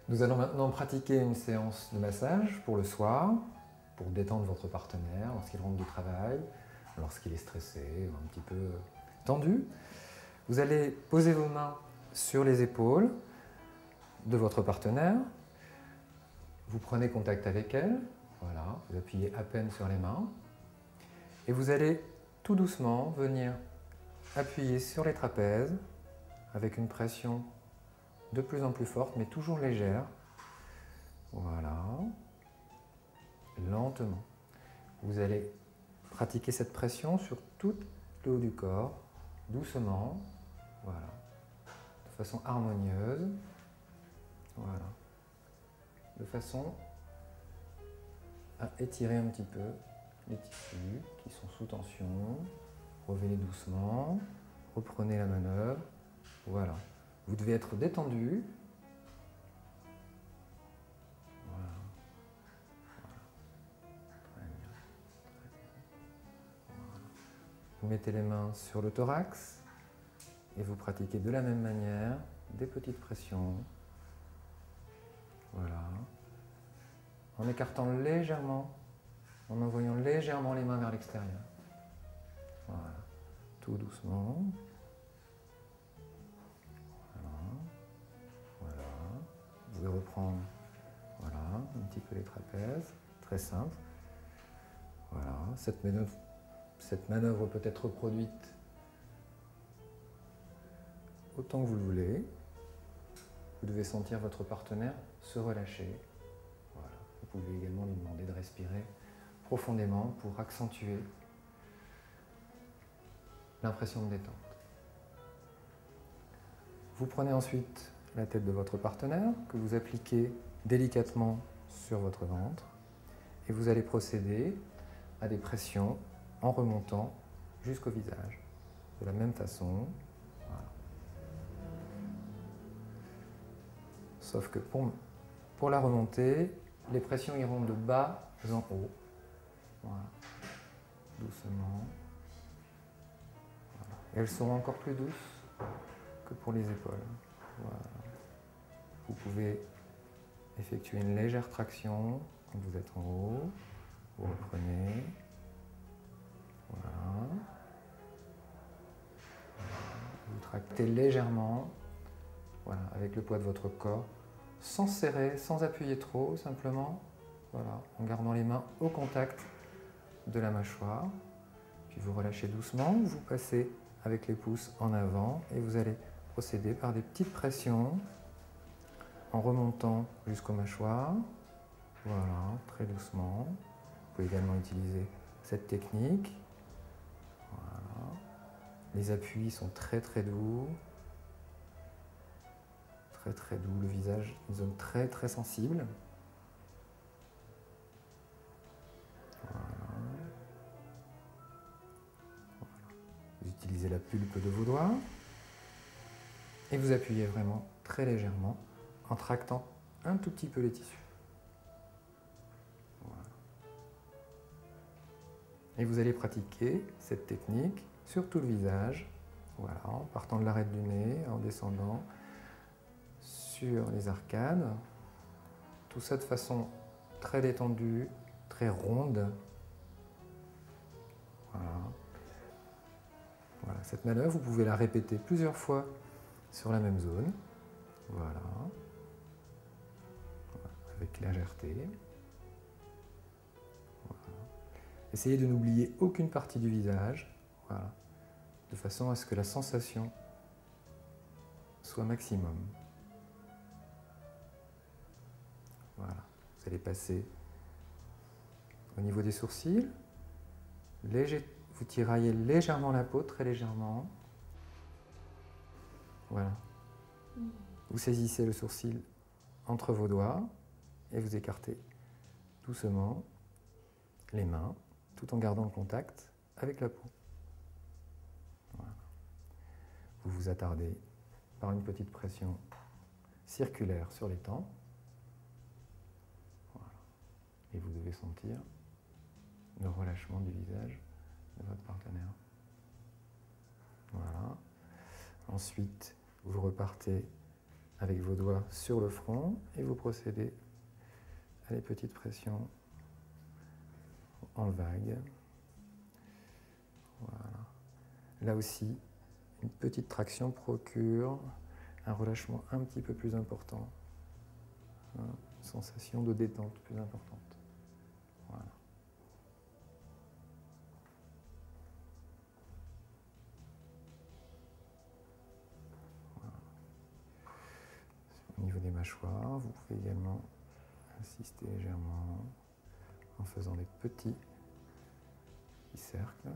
Nous allons maintenant pratiquer une séance de massage pour le soir, pour détendre votre partenaire lorsqu'il rentre du travail, lorsqu'il est stressé ou un petit peu tendu. Vous allez poser vos mains sur les épaules de votre partenaire. Vous prenez contact avec elle, voilà, vous appuyez à peine sur les mains. Et vous allez tout doucement venir appuyer sur les trapèzes avec une pression de plus en plus forte, mais toujours légère. Voilà. Lentement. Vous allez pratiquer cette pression sur tout le haut du corps, doucement. Voilà. De façon harmonieuse. Voilà. De façon à étirer un petit peu les tissus qui sont sous tension. Revenez doucement. Reprenez la manœuvre. Voilà. Vous devez être détendu. Voilà. Très bien. Voilà. Vous mettez les mains sur le thorax et vous pratiquez de la même manière des petites pressions. Voilà. En écartant légèrement, en envoyant légèrement les mains vers l'extérieur. Voilà. Tout doucement. Vous pouvez reprendre, voilà, un petit peu les trapèzes, très simple. Voilà, cette manœuvre peut être reproduite autant que vous le voulez. Vous devez sentir votre partenaire se relâcher. Voilà. Vous pouvez également lui demander de respirer profondément pour accentuer l'impression de détente. Vous prenez ensuite la tête de votre partenaire, que vous appliquez délicatement sur votre ventre, et vous allez procéder à des pressions en remontant jusqu'au visage. De la même façon, voilà. Sauf que pour la remontée, les pressions iront de bas en haut. Voilà. Doucement. Voilà. Et elles seront encore plus douces que pour les épaules. Voilà. Vous pouvez effectuer une légère traction quand vous êtes en haut. Vous reprenez. Voilà. Vous tractez légèrement, voilà, avec le poids de votre corps, sans serrer, sans appuyer trop, simplement, voilà, en gardant les mains au contact de la mâchoire. Puis vous relâchez doucement, vous passez avec les pouces en avant et vous allez procéder par des petites pressions en remontant jusqu'aux mâchoires. Voilà, très doucement. Vous pouvez également utiliser cette technique. Voilà. Les appuis sont très très doux. Très très doux. Le visage, une zone très très sensible. Voilà. Voilà. Vous utilisez la pulpe de vos doigts. Et vous appuyez vraiment très légèrement en tractant un tout petit peu les tissus. Voilà. Et vous allez pratiquer cette technique sur tout le visage, voilà, en partant de l'arête du nez, en descendant sur les arcades. Tout ça de façon très détendue, très ronde. Voilà. Voilà. Cette manœuvre, vous pouvez la répéter plusieurs fois sur la même zone. Voilà. Avec légèreté. Voilà. Essayez de n'oublier aucune partie du visage, voilà, de façon à ce que la sensation soit maximum. Voilà. Vous allez passer au niveau des sourcils. Vous tiraillez légèrement la peau, très légèrement. Voilà. Vous saisissez le sourcil entre vos doigts et vous écartez doucement les mains, tout en gardant le contact avec la peau. Voilà. Vous vous attardez par une petite pression circulaire sur les tempes. Voilà. Et vous devez sentir le relâchement du visage de votre partenaire. Voilà. Ensuite, vous repartez avec vos doigts sur le front et vous procédez à les petites pressions en vague. Voilà. Là aussi, une petite traction procure un relâchement un petit peu plus important, une sensation de détente plus importante. Voilà. Voilà. Au niveau des mâchoires, vous pouvez également insister légèrement en faisant des petits cercles.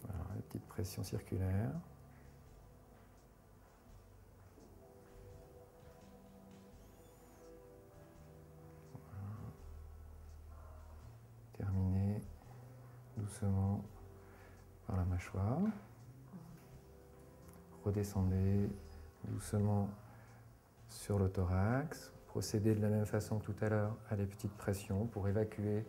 Voilà, des petites pressions circulaires. Voilà. Terminez doucement par la mâchoire. Redescendez doucement sur le thorax. Procédez de la même façon que tout à l'heure à des petites pressions pour évacuer.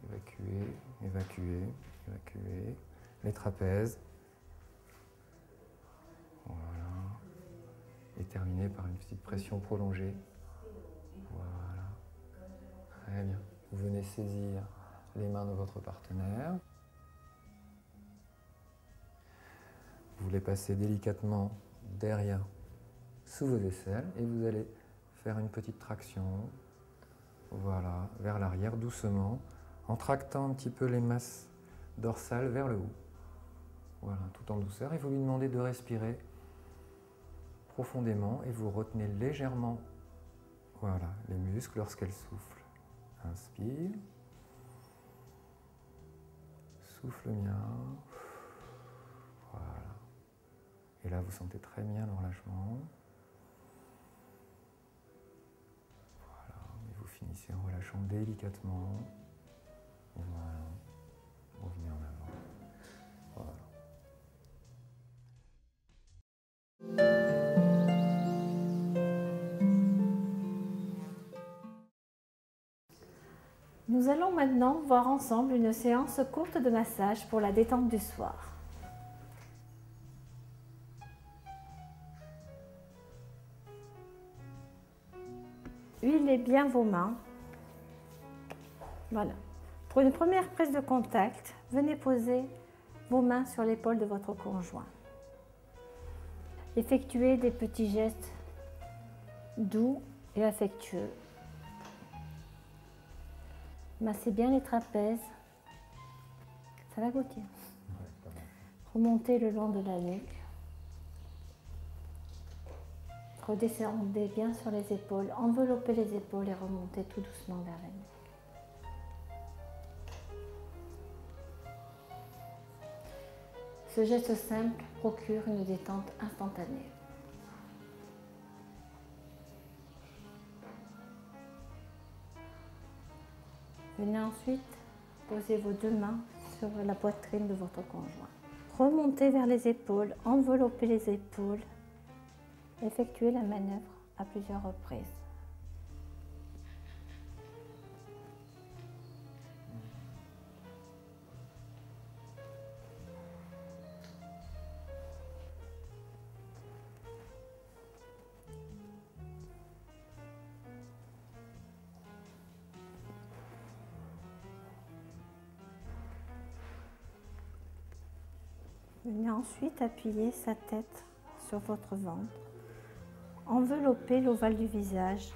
Évacuer, évacuer, évacuer les trapèzes. Voilà. Et terminer par une petite pression prolongée. Voilà. Très bien. Vous venez saisir les mains de votre partenaire. Vous les passez délicatement derrière, sous vos aisselles, et vous allez faire une petite traction, voilà, vers l'arrière, doucement, en tractant un petit peu les masses dorsales vers le haut. Voilà, tout en douceur. Et vous lui demandez de respirer profondément et vous retenez légèrement, voilà, les muscles lorsqu'elle souffle. Inspire. Souffle bien. Voilà. Et là, vous sentez très bien le relâchement. Voilà. Et vous finissez en relâchant délicatement. Voilà. Revenez en avant. Voilà. Nous allons maintenant voir ensemble une séance courte de massage pour la détente du soir. Huilez bien vos mains. Voilà. Pour une première prise de contact, venez poser vos mains sur l'épaule de votre conjoint. Effectuez des petits gestes doux et affectueux. Massez bien les trapèzes. Ça va, Gauthier? Remontez le long de la nuque. Redescendez bien sur les épaules. Enveloppez les épaules et remontez tout doucement vers la nuque. Ce geste simple procure une détente instantanée. Venez ensuite poser vos deux mains sur la poitrine de votre conjoint. Remontez vers les épaules, enveloppez les épaules. Effectuez la manœuvre à plusieurs reprises. Venez ensuite appuyer sa tête sur votre ventre. Enveloppez l'ovale du visage.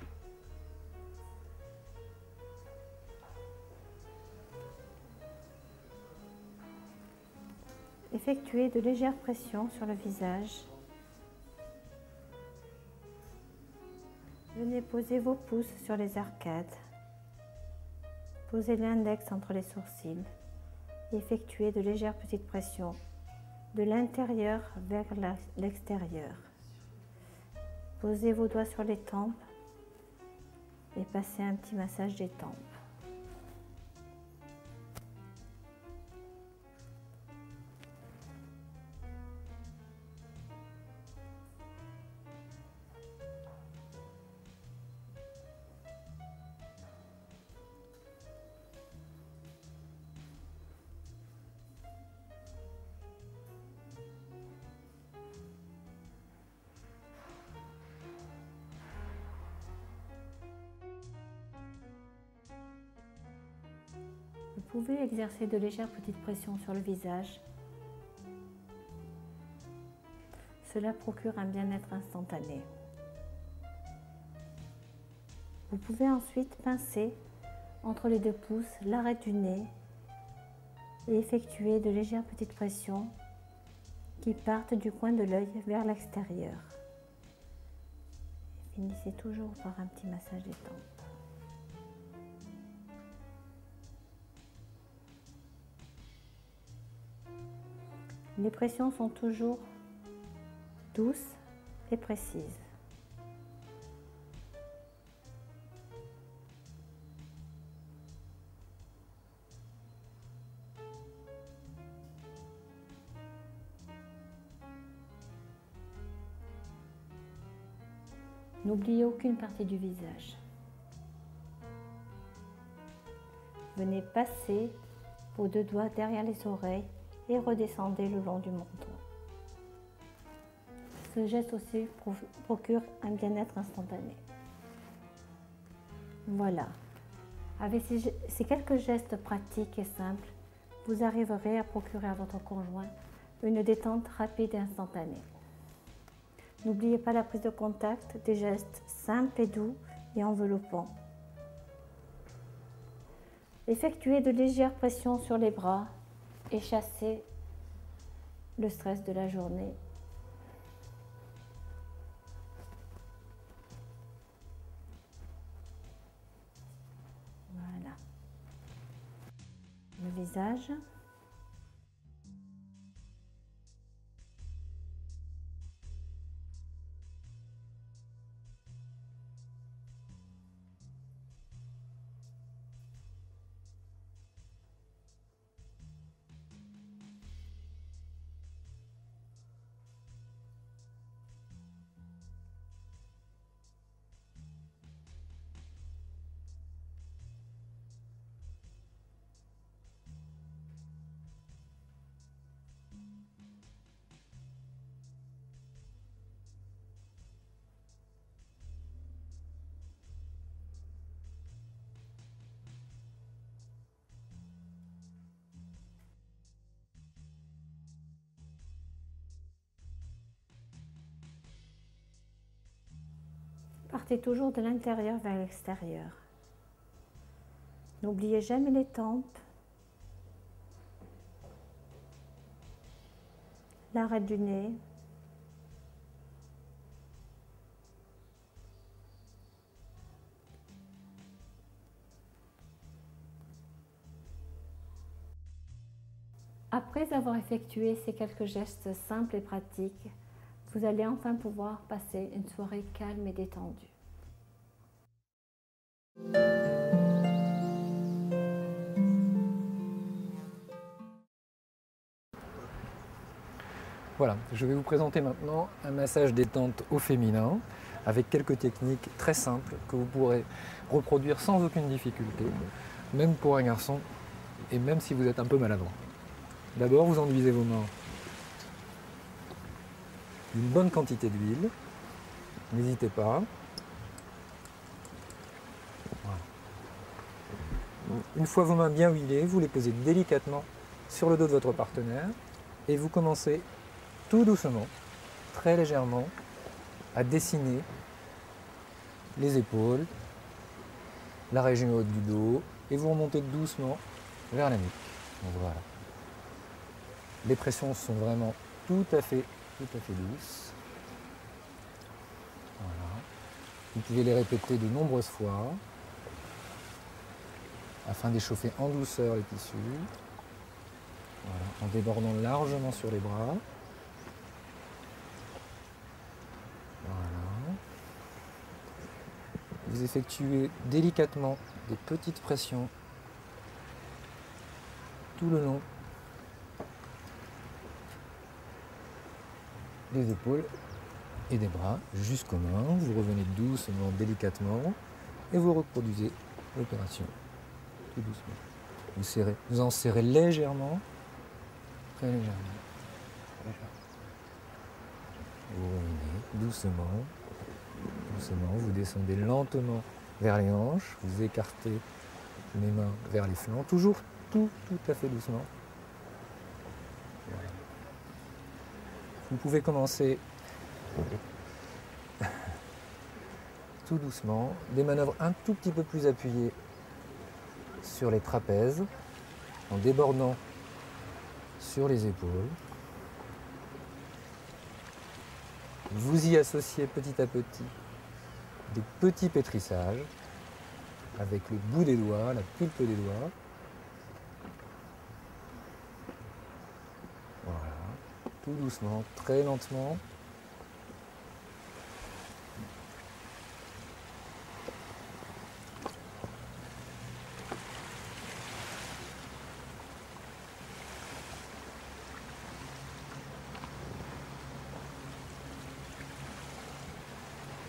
Effectuez de légères pressions sur le visage. Venez poser vos pouces sur les arcades. Posez l'index entre les sourcils. Effectuez de légères petites pressions de l'intérieur vers l'extérieur. Posez vos doigts sur les tempes et passez un petit massage des tempes. pouvez exercer de légères petites pressions sur le visage. Cela procure un bien-être instantané. Vous pouvez ensuite pincer entre les 2 pouces l'arête du nez et effectuer de légères petites pressions qui partent du coin de l'œil vers l'extérieur. Finissez toujours par un petit massage des tempes. Les pressions sont toujours douces et précises. N'oubliez aucune partie du visage. Venez passer vos 2 doigts derrière les oreilles et redescendez le long du menton. Ce geste aussi procure un bien-être instantané. Voilà. Avec ces quelques gestes pratiques et simples, vous arriverez à procurer à votre conjoint une détente rapide et instantanée. N'oubliez pas la prise de contact, des gestes simples et doux et enveloppants. Effectuez de légères pressions sur les bras et chassez le stress de la journée. Voilà. Le visage. Partez toujours de l'intérieur vers l'extérieur. N'oubliez jamais les tempes, l'arête du nez, après avoir effectué ces quelques gestes simples et pratiques, vous allez enfin pouvoir passer une soirée calme et détendue. Voilà, je vais vous présenter maintenant un massage détente au féminin avec quelques techniques très simples que vous pourrez reproduire sans aucune difficulté, même pour un garçon et même si vous êtes un peu maladroit. D'abord, vous enduisez vos mains d'une bonne quantité d'huile, n'hésitez pas. Voilà. Une fois vos mains bien huilées, vous les posez délicatement sur le dos de votre partenaire et vous commencez tout doucement, très légèrement, à dessiner les épaules, la région haute du dos et vous remontez doucement vers la nuque. Donc voilà. Les pressions sont vraiment tout à fait douces. Voilà. Vous pouvez les répéter de nombreuses fois afin d'échauffer en douceur les tissus. Voilà. En débordant largement sur les bras. Voilà. Vous effectuez délicatement des petites pressions tout le long des épaules et des bras jusqu'aux mains. Vous revenez doucement, délicatement et vous reproduisez l'opération tout doucement. Vous en serrez légèrement, très légèrement. Vous revenez doucement, vous descendez lentement vers les hanches, vous écartez les mains vers les flancs, toujours tout à fait doucement. Voilà. Vous pouvez commencer tout doucement, des manœuvres un tout petit peu plus appuyées sur les trapèzes, en débordant sur les épaules. Vous y associez petit à petit des petits pétrissages avec le bout des doigts, la pulpe des doigts. Voilà, tout doucement, très lentement.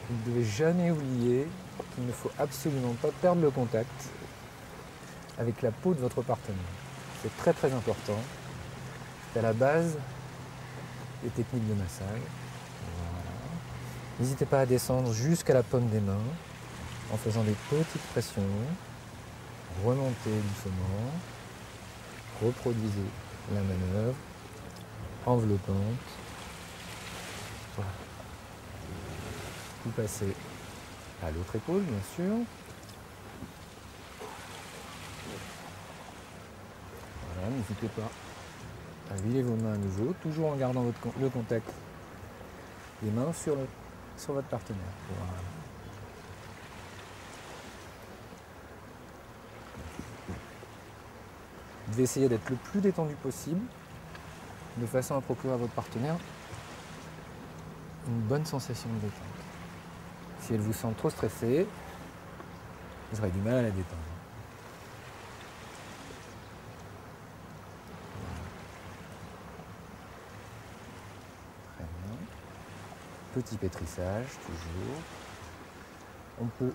Vous ne devez jamais oublier qu'il ne faut absolument pas perdre le contact avec la peau de votre partenaire. C'est très très important. C'est à la base des techniques de massage. Voilà. N'hésitez pas à descendre jusqu'à la paume des mains en faisant des petites pressions. Remontez doucement. Reproduisez la manœuvre enveloppante. Voilà. Vous passez à l'autre épaule, bien sûr. Voilà, n'hésitez pas à huiler vos mains à nouveau, toujours en gardant le contact des mains sur votre partenaire. Voilà. Vous devez essayer d'être le plus détendu possible, de façon à procurer à votre partenaire une bonne sensation de détente. Si elle vous sent trop stressée, vous aurez du mal à la détendre. Voilà. Très bien. Petit pétrissage, toujours. On peut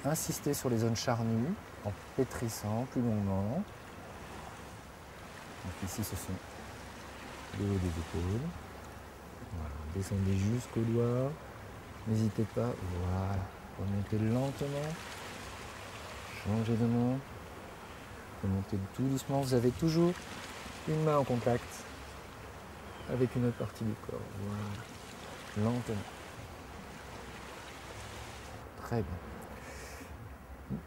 insister sur les zones charnues en pétrissant plus longuement. Donc ici, ce sont le haut des épaules. Voilà. Descendez jusqu'au doigt. N'hésitez pas, voilà, remontez lentement, changez de main, remontez tout doucement, vous avez toujours une main en contact avec une autre partie du corps, voilà, lentement. Très bien.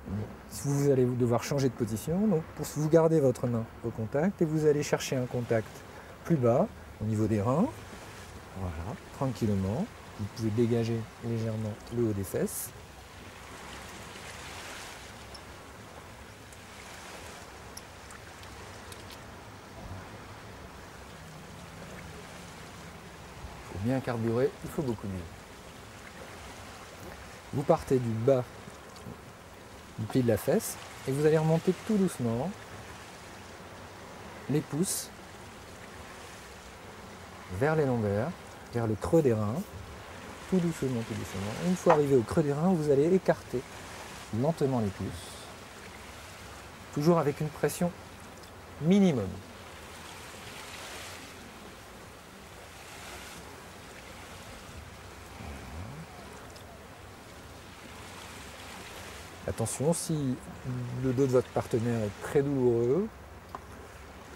Vous allez devoir changer de position, donc pour vous gardez votre main au contact et vous allez chercher un contact plus bas, au niveau des reins, voilà, tranquillement. Vous pouvez dégager légèrement le haut des fesses. Il faut bien carburer, il faut beaucoup d'huile. Vous partez du bas du pli de la fesse et vous allez remonter tout doucement les pouces vers les lombaires, vers le creux des reins. Tout doucement, tout doucement. Une fois arrivé au creux des reins, vous allez écarter lentement les pouces. Toujours avec une pression minimum. Attention, si le dos de votre partenaire est très douloureux,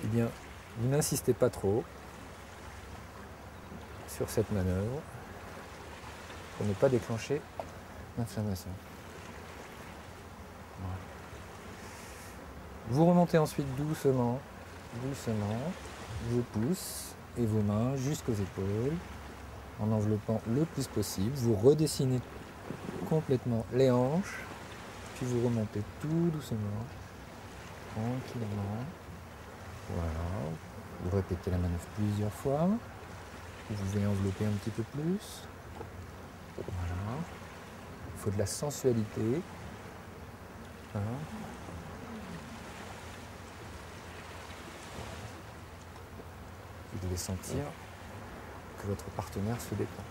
eh bien, vous n'insistez pas trop sur cette manœuvre pour ne pas déclencher l'inflammation. Voilà. Vous remontez ensuite doucement, doucement, vos pouces et vos mains jusqu'aux épaules, en enveloppant le plus possible. Vous redessinez complètement les hanches, puis vous remontez tout doucement, tranquillement. Voilà. Vous répétez la manœuvre plusieurs fois. Vous pouvez envelopper un petit peu plus. Voilà. Il faut de la sensualité. Voilà. Vous devez sentir que votre partenaire se détend.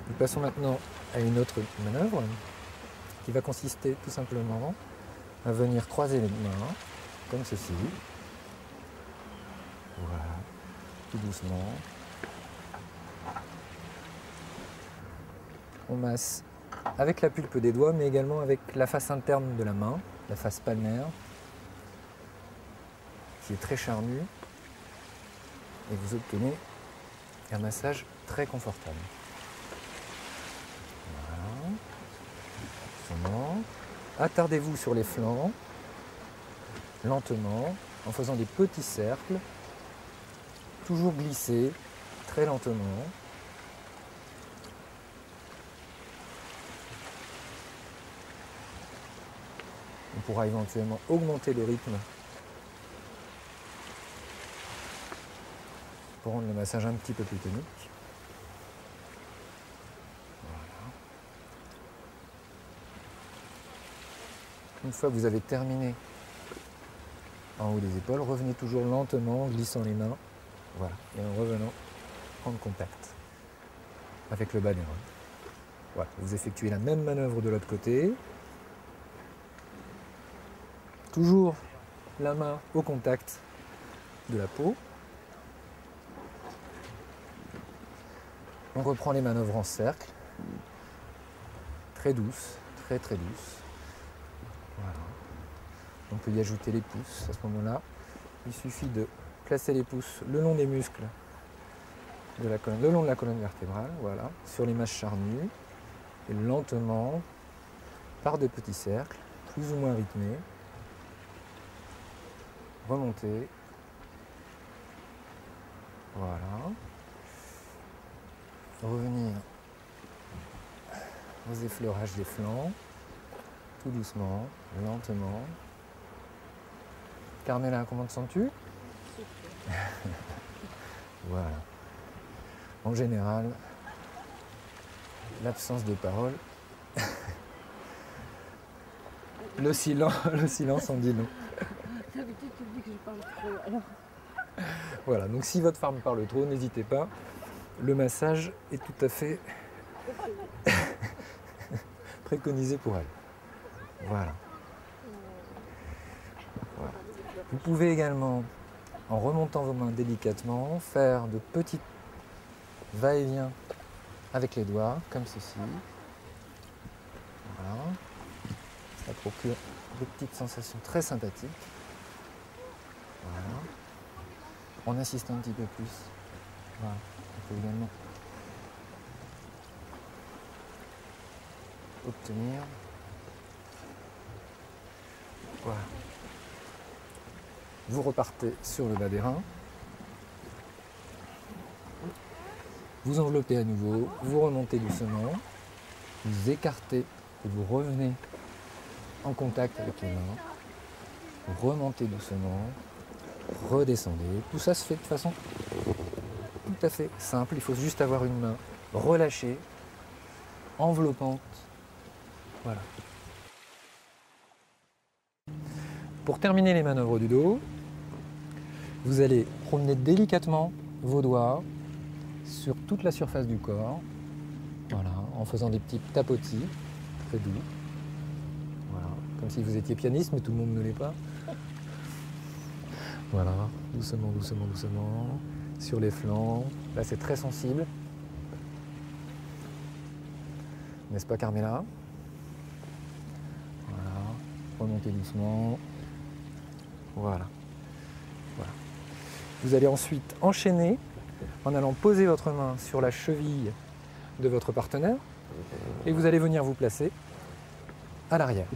Nous passons maintenant à une autre manœuvre qui va consister tout simplement à venir croiser les mains, comme ceci. Voilà. Tout doucement. On masse avec la pulpe des doigts, mais également avec la face interne de la main, la face palmaire. qui est très charnu et vous obtenez un massage très confortable. Voilà. Doucement. Attardez-vous sur les flancs, lentement, en faisant des petits cercles, toujours glisser très lentement. On pourra éventuellement augmenter le rythme pour rendre le massage un petit peu plus tonique. Voilà. Une fois que vous avez terminé en haut des épaules, revenez toujours lentement, en glissant les mains. Voilà. Et en revenant, prendre contact avec le bas des reins. Voilà. Vous effectuez la même manœuvre de l'autre côté. Toujours la main au contact de la peau. On reprend les manœuvres en cercle. Très douce, très très douce. Voilà. On peut y ajouter les pouces à ce moment-là. Il suffit de placer les pouces le long des muscles de la colonne, le long de la colonne vertébrale, voilà, sur les masses charnues. Et lentement, par de petits cercles, plus ou moins rythmés, remonter. Voilà. Revenir aux effleurages des flancs, tout doucement, lentement. Carmela, comment te sens-tu? Voilà. En général, l'absence de parole, le silence en dit non. D'habitude, tu me dis que je parle trop, alors... Voilà, donc si votre femme parle trop, n'hésitez pas. Le massage est tout à fait préconisé pour elle. Voilà. Voilà. Vous pouvez également, en remontant vos mains délicatement, faire de petits va-et-vient avec les doigts, comme ceci. Voilà. Ça procure des petites sensations très sympathiques. Voilà. En insistant un petit peu plus. Voilà. On peut également obtenir. Voilà. Vous repartez sur le bas des reins. Vous enveloppez à nouveau, vous remontez doucement, vous écartez et vous revenez en contact avec les mains. Vous remontez doucement, redescendez. Tout ça se fait de façon tout à fait simple. Il faut juste avoir une main relâchée, enveloppante. Voilà. Pour terminer les manœuvres du dos, vous allez promener délicatement vos doigts sur toute la surface du corps, voilà, en faisant des petits tapotis très doux. Voilà, comme si vous étiez pianiste, mais tout le monde ne l'est pas. Voilà, doucement, doucement, doucement, sur les flancs. Là, c'est très sensible. N'est-ce pas, Carmela? Voilà, remontez doucement. Voilà. Voilà. Vous allez ensuite enchaîner en allant poser votre main sur la cheville de votre partenaire et vous allez venir vous placer à l'arrière.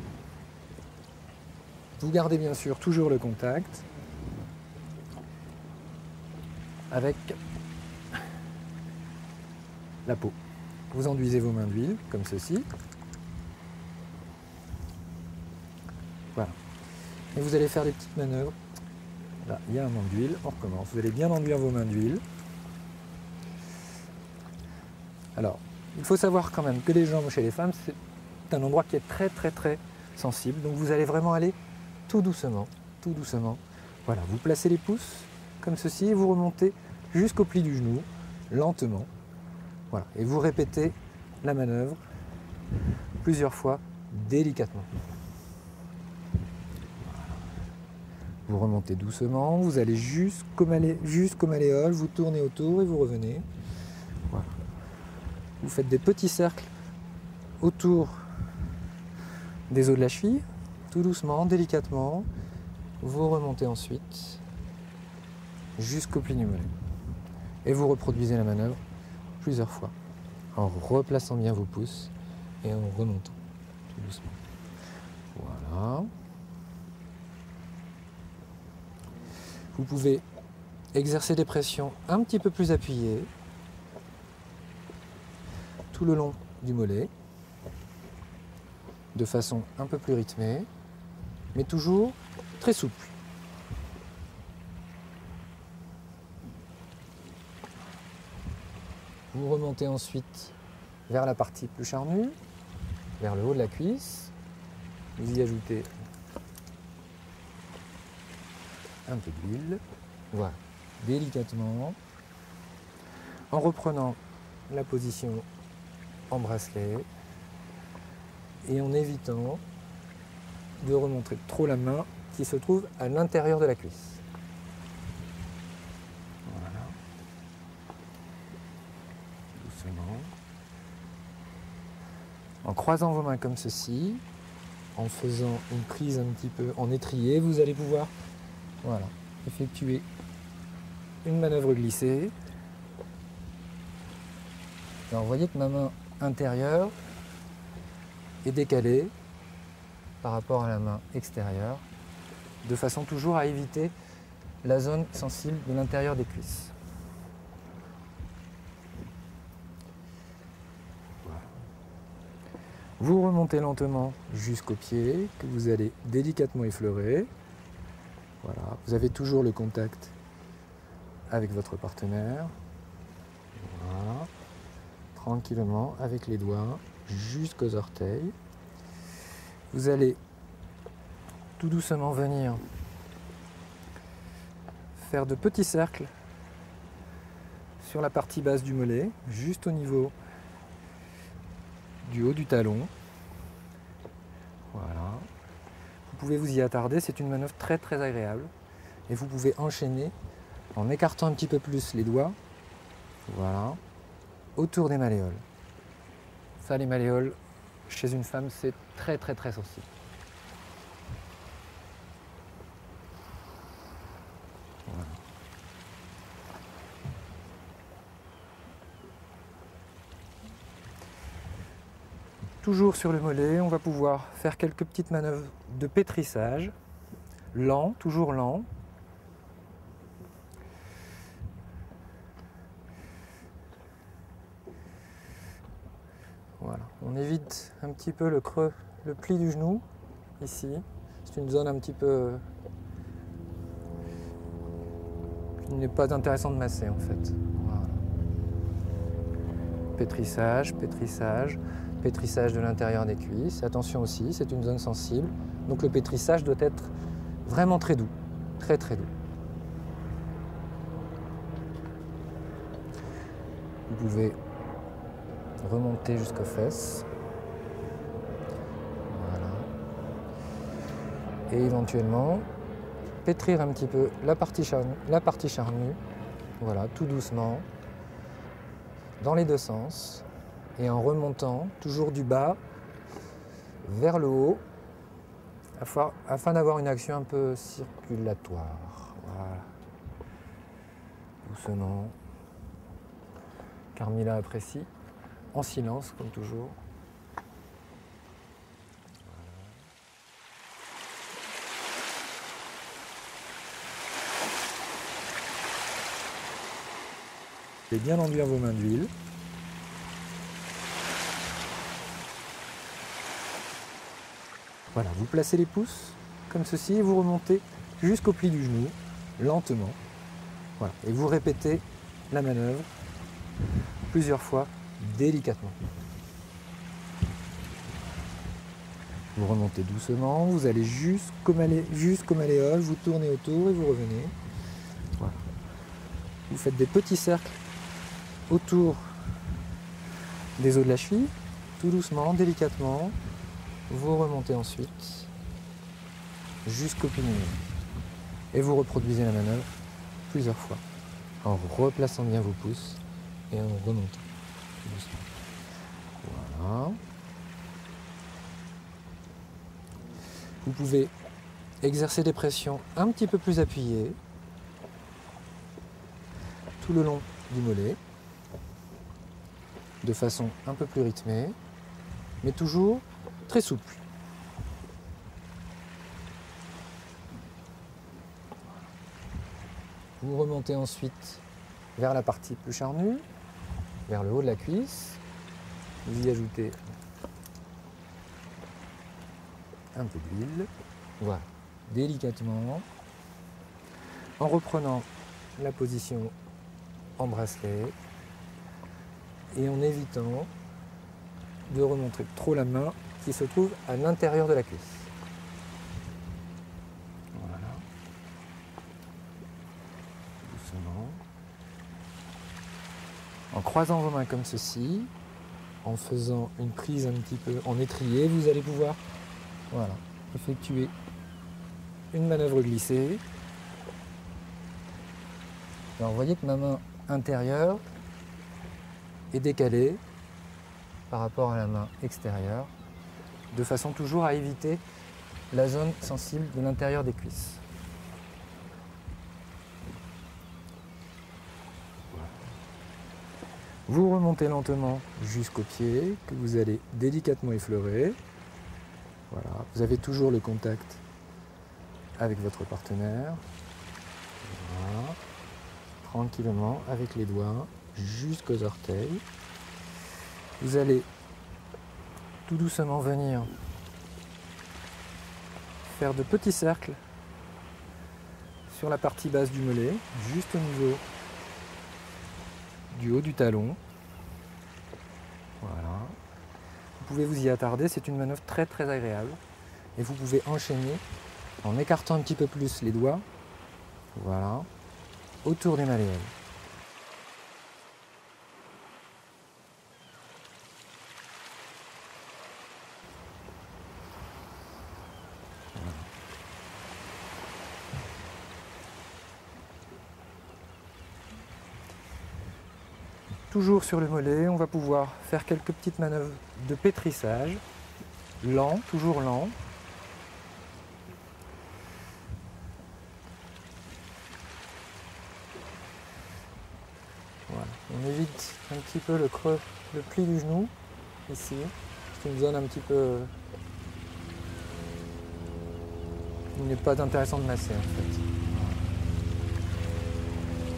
Vous gardez bien sûr toujours le contact avec la peau. Vous enduisez vos mains d'huile comme ceci. Voilà. Et vous allez faire des petites manœuvres. Là, il y a un manque d'huile, on recommence. Vous allez bien enduire vos mains d'huile. Alors, il faut savoir quand même que les jambes chez les femmes, c'est un endroit qui est très très très sensible. Donc vous allez vraiment aller tout doucement, tout doucement. Voilà, vous placez les pouces comme ceci et vous remontez jusqu'au pli du genou, lentement. Voilà, et vous répétez la manœuvre plusieurs fois, délicatement. Vous remontez doucement, vous allez jusqu'au malléole, vous tournez autour et vous revenez. Voilà. Vous faites des petits cercles autour des os de la cheville, tout doucement, délicatement. Vous remontez ensuite jusqu'au pli du mollet. Et vous reproduisez la manœuvre plusieurs fois, en replaçant bien vos pouces et en remontant tout doucement. Voilà. Vous pouvez exercer des pressions un petit peu plus appuyées tout le long du mollet, de façon un peu plus rythmée, mais toujours très souple. Vous remontez ensuite vers la partie plus charnue, vers le haut de la cuisse. Vous y ajoutez un peu d'huile. Voilà, délicatement, en reprenant la position en bracelet et en évitant de remontrer trop la main qui se trouve à l'intérieur de la cuisse. Voilà. Doucement. En croisant vos mains comme ceci, en faisant une prise un petit peu en étrier, vous allez pouvoir, voilà, effectuer une manœuvre glissée. Alors vous voyez que ma main intérieure est décalée par rapport à la main extérieure, de façon toujours à éviter la zone sensible de l'intérieur des cuisses. Voilà. Vous remontez lentement jusqu'au pied, que vous allez délicatement effleurer. Voilà. Vous avez toujours le contact avec votre partenaire. Voilà. Tranquillement, avec les doigts, jusqu'aux orteils. Vous allez tout doucement venir faire de petits cercles sur la partie basse du mollet, juste au niveau du haut du talon. Voilà. Vous pouvez vous y attarder, c'est une manœuvre très très agréable. Et vous pouvez enchaîner en écartant un petit peu plus les doigts, voilà, autour des malléoles. Ça, les malléoles, chez une femme, c'est très très très sensible. Voilà. Toujours sur le mollet, on va pouvoir faire quelques petites manœuvres de pétrissage, lent, toujours lent. Voilà. On évite un petit peu le creux, le pli du genou, ici. C'est une zone un petit peu qui n'est pas intéressant de masser en fait. Voilà. Pétrissage, pétrissage, pétrissage de l'intérieur des cuisses. Attention aussi, c'est une zone sensible. Donc le pétrissage doit être vraiment très doux, très très doux. Vous pouvez remonter jusqu'aux fesses. Voilà. Et éventuellement, pétrir un petit peu la partie charnue. Voilà, tout doucement, dans les deux sens. Et en remontant, toujours du bas vers le haut, afin d'avoir une action un peu circulatoire. Voilà. Doucement. Carmilla apprécie. En silence, comme toujours. Et bien enduire vos mains d'huile. Voilà, vous placez les pouces comme ceci et vous remontez jusqu'au pli du genou, lentement. Voilà, et vous répétez la manœuvre plusieurs fois, délicatement. Vous remontez doucement, vous allez jusqu'au malléole, vous tournez autour et vous revenez. Voilà. Vous faites des petits cercles autour des os de la cheville, tout doucement, délicatement. Vous remontez ensuite jusqu'au pli du mollet. Et vous reproduisez la manœuvre plusieurs fois, en replaçant bien vos pouces et en remontant doucement. Voilà. Vous pouvez exercer des pressions un petit peu plus appuyées tout le long du mollet, de façon un peu plus rythmée, mais toujours très souple. Vous remontez ensuite vers la partie plus charnue, vers le haut de la cuisse. Vous y ajoutez un peu d'huile. Voilà, délicatement, en reprenant la position en bracelet et en évitant de remontrer trop la main qui se trouve à l'intérieur de la cuisse. Voilà. Doucement. En croisant vos mains comme ceci, en faisant une prise un petit peu en étrier, vous allez pouvoir effectuer une manœuvre glissée. Alors vous voyez que ma main intérieure est décalée par rapport à la main extérieure, de façon toujours à éviter la zone sensible de l'intérieur des cuisses. Vous remontez lentement jusqu'au pied, que vous allez délicatement effleurer. Voilà. Vous avez toujours le contact avec votre partenaire. Voilà. Tranquillement, avec les doigts, jusqu'aux orteils. Vous allez tout doucement venir faire de petits cercles sur la partie basse du mollet, juste au niveau du haut du talon. Voilà. Vous pouvez vous y attarder, c'est une manœuvre très très agréable. Et vous pouvez enchaîner en écartant un petit peu plus les doigts, voilà, autour des malléoles. Toujours sur le mollet, on va pouvoir faire quelques petites manœuvres de pétrissage, lent, toujours lent. Voilà. On évite un petit peu le creux, le pli du genou, ici. C'est une zone un petit peu... Il n'est pas intéressant de masser en fait. Voilà.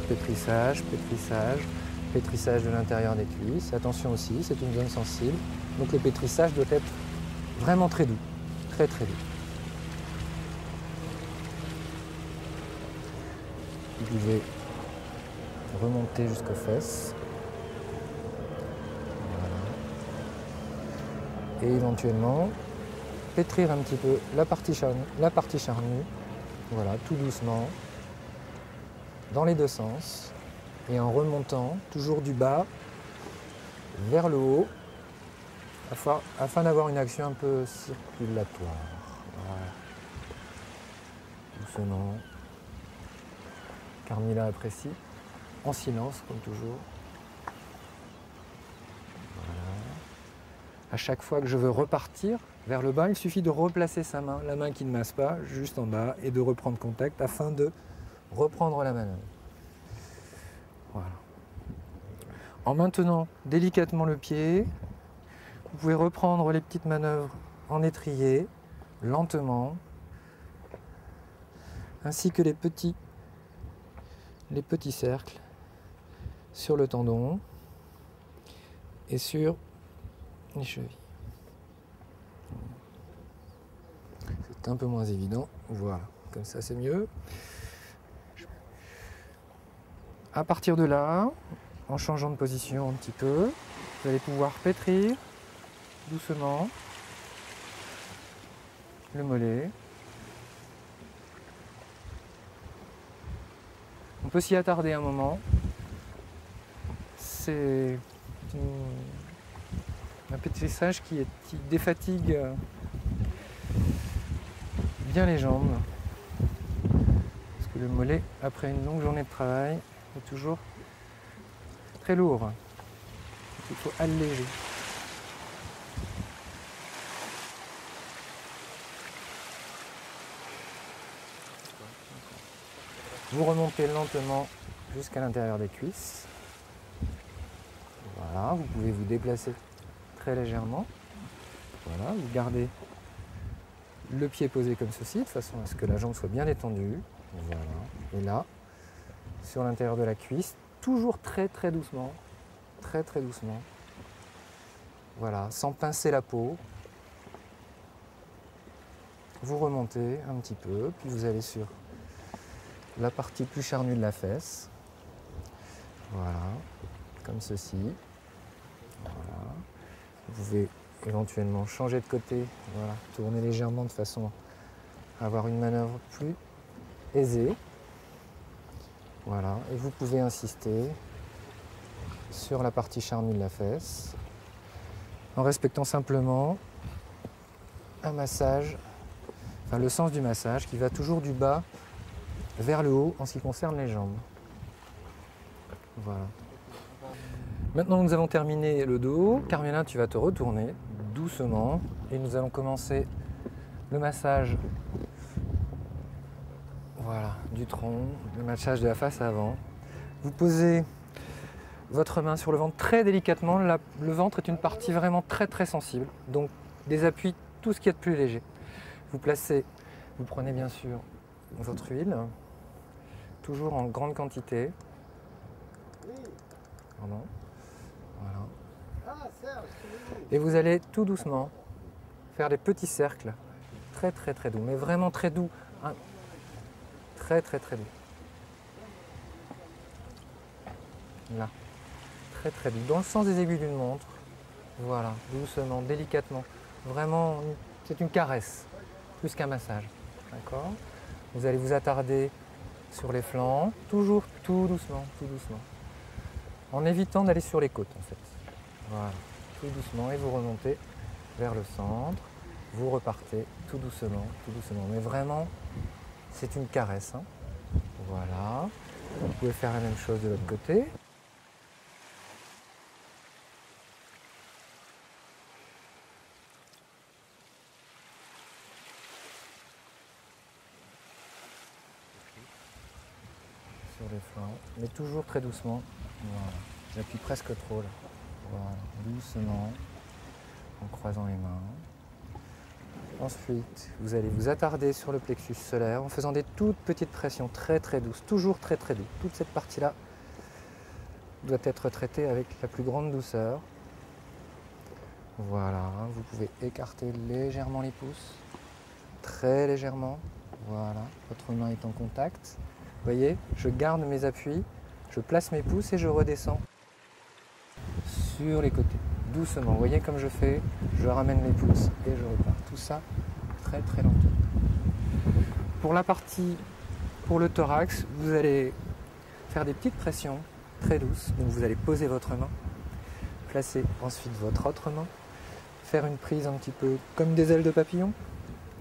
Pétrissage, pétrissage. Pétrissage de l'intérieur des cuisses. Attention aussi, c'est une zone sensible. Donc le pétrissage doit être vraiment très doux, très très doux. Vous pouvez remonter jusqu'aux fesses. Voilà. Et éventuellement pétrir un petit peu la partie charnue. Voilà, tout doucement, dans les deux sens. Et en remontant, toujours du bas vers le haut, afin d'avoir une action un peu circulatoire. Voilà. Doucement. Carmilla apprécie, en silence comme toujours. Voilà. À chaque fois que je veux repartir vers le bas, il suffit de replacer sa main, la main qui ne masse pas, juste en bas, et de reprendre contact afin de reprendre la manœuvre. Voilà. En maintenant délicatement le pied, vous pouvez reprendre les petites manœuvres en étrier, lentement, ainsi que les petits cercles sur le tendon et sur les chevilles. C'est un peu moins évident, voilà, comme ça c'est mieux. À partir de là, en changeant de position un petit peu, vous allez pouvoir pétrir doucement le mollet. On peut s'y attarder un moment. C'est un pétrissage qui défatigue bien les jambes. Parce que le mollet, après une longue journée de travail, est toujours très lourd. Il faut alléger. Vous remontez lentement jusqu'à l'intérieur des cuisses. Voilà, vous pouvez vous déplacer très légèrement. Voilà, vous gardez le pied posé comme ceci, de façon à ce que la jambe soit bien détendue. Voilà. Et là, sur l'intérieur de la cuisse, toujours très très doucement. Très très doucement. Voilà, sans pincer la peau. Vous remontez un petit peu, puis vous allez sur la partie plus charnue de la fesse. Voilà, comme ceci. Voilà. Vous pouvez éventuellement changer de côté, voilà, tourner légèrement de façon à avoir une manœuvre plus aisée. Voilà, et vous pouvez insister sur la partie charnue de la fesse en respectant simplement un massage, enfin le sens du massage qui va toujours du bas vers le haut en ce qui concerne les jambes. Voilà. Maintenant nous avons terminé le dos. Carmela, tu vas te retourner doucement et nous allons commencer le massage, voilà, du tronc, le massage de la face avant. Vous posez votre main sur le ventre très délicatement. Le ventre est une partie vraiment très très sensible, donc des appuis, tout ce qu'il y a de plus léger. Vous prenez bien sûr votre huile, toujours en grande quantité. Pardon. Voilà. Et vous allez tout doucement faire des petits cercles, très très très doux, mais vraiment très doux, hein. Très très très doux. Là, très très doux, dans le sens des aiguilles d'une montre. Voilà, doucement, délicatement. Vraiment, c'est une caresse, plus qu'un massage. D'accord ? Vous allez vous attarder sur les flancs, toujours tout doucement, en évitant d'aller sur les côtes en fait. Voilà, tout doucement, et vous remontez vers le centre, vous repartez tout doucement, mais vraiment, c'est une caresse, hein. Voilà, vous pouvez faire la même chose de l'autre côté. Sur les flancs, mais toujours très doucement. Voilà. J'appuie presque trop là. Voilà. Doucement, en croisant les mains. Ensuite, vous allez vous attarder sur le plexus solaire en faisant des toutes petites pressions très très douces, toujours très très douces. Toute cette partie-là doit être traitée avec la plus grande douceur. Voilà, vous pouvez écarter légèrement les pouces, très légèrement. Voilà, votre main est en contact. Vous voyez, je garde mes appuis, je place mes pouces et je redescends sur les côtés, doucement. Vous voyez comme je fais, je ramène mes pouces et je repars. Tout ça très très lentement. Pour le thorax, vous allez faire des petites pressions très douces. Donc vous allez poser votre main, placer ensuite votre autre main, faire une prise un petit peu comme des ailes de papillon.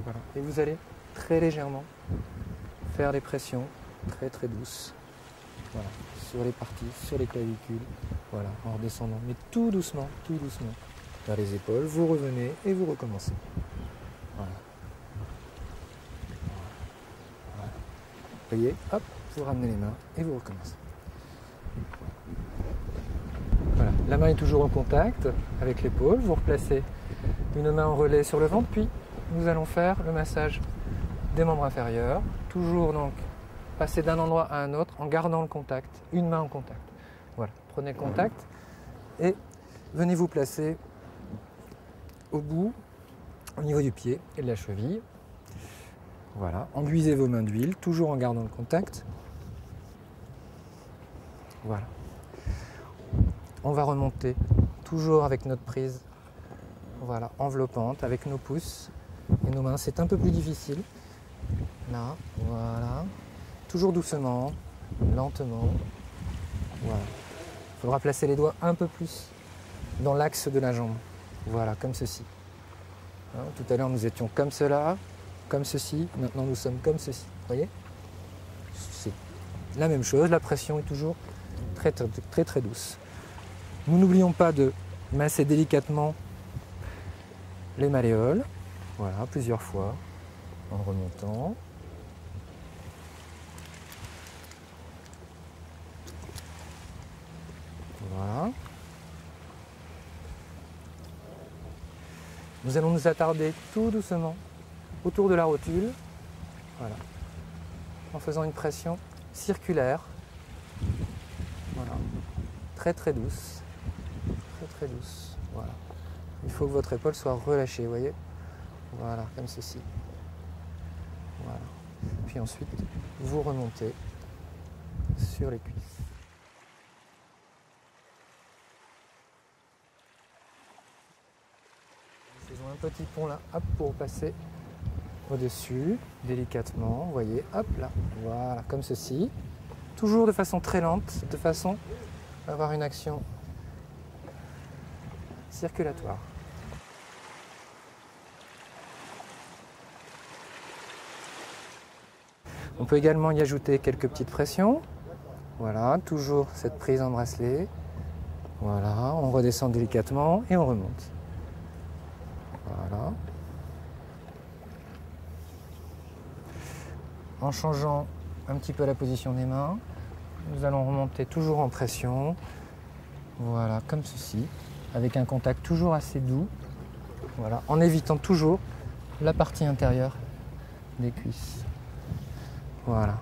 Voilà. Et vous allez très légèrement faire des pressions très très douces, voilà, sur les parties, sur les clavicules, voilà, en redescendant, mais tout doucement, vers les épaules, vous revenez et vous recommencez. Voilà. Voilà. Vous voyez, hop, vous ramenez les mains et vous recommencez. Voilà, la main est toujours en contact avec l'épaule, vous replacez une main en relais sur le ventre, puis nous allons faire le massage des membres inférieurs, toujours donc passer d'un endroit à un autre en gardant le contact, une main en contact. Voilà, prenez le contact et venez vous placer au bout, au niveau du pied et de la cheville. Voilà, enduisez vos mains d'huile, toujours en gardant le contact. Voilà. On va remonter, toujours avec notre prise, voilà, enveloppante, avec nos pouces et nos mains. C'est un peu plus difficile. Là, voilà. Toujours doucement, lentement. Voilà. Il faudra placer les doigts un peu plus dans l'axe de la jambe. Voilà, comme ceci. Hein, tout à l'heure, nous étions comme cela, comme ceci. Maintenant, nous sommes comme ceci. Vous voyez ? C'est la même chose. La pression est toujours très, très, très, très douce. Nous n'oublions pas de masser délicatement les malléoles. Voilà, plusieurs fois, en remontant. Nous allons nous attarder tout doucement autour de la rotule, voilà, en faisant une pression circulaire, voilà, très très douce, très douce, voilà. Il faut que votre épaule soit relâchée, vous voyez, voilà, comme ceci, voilà. Puis ensuite, vous remontez sur les cuisses. Faisons un petit pont là, hop, pour passer au-dessus, délicatement, vous voyez, hop là, voilà, comme ceci. Toujours de façon très lente, de façon à avoir une action circulatoire. On peut également y ajouter quelques petites pressions. Voilà, toujours cette prise en bracelet. Voilà, on redescend délicatement et on remonte. Voilà. En changeant un petit peu la position des mains, nous allons remonter toujours en pression. Voilà, comme ceci, avec un contact toujours assez doux. Voilà, en évitant toujours la partie intérieure des cuisses. Voilà.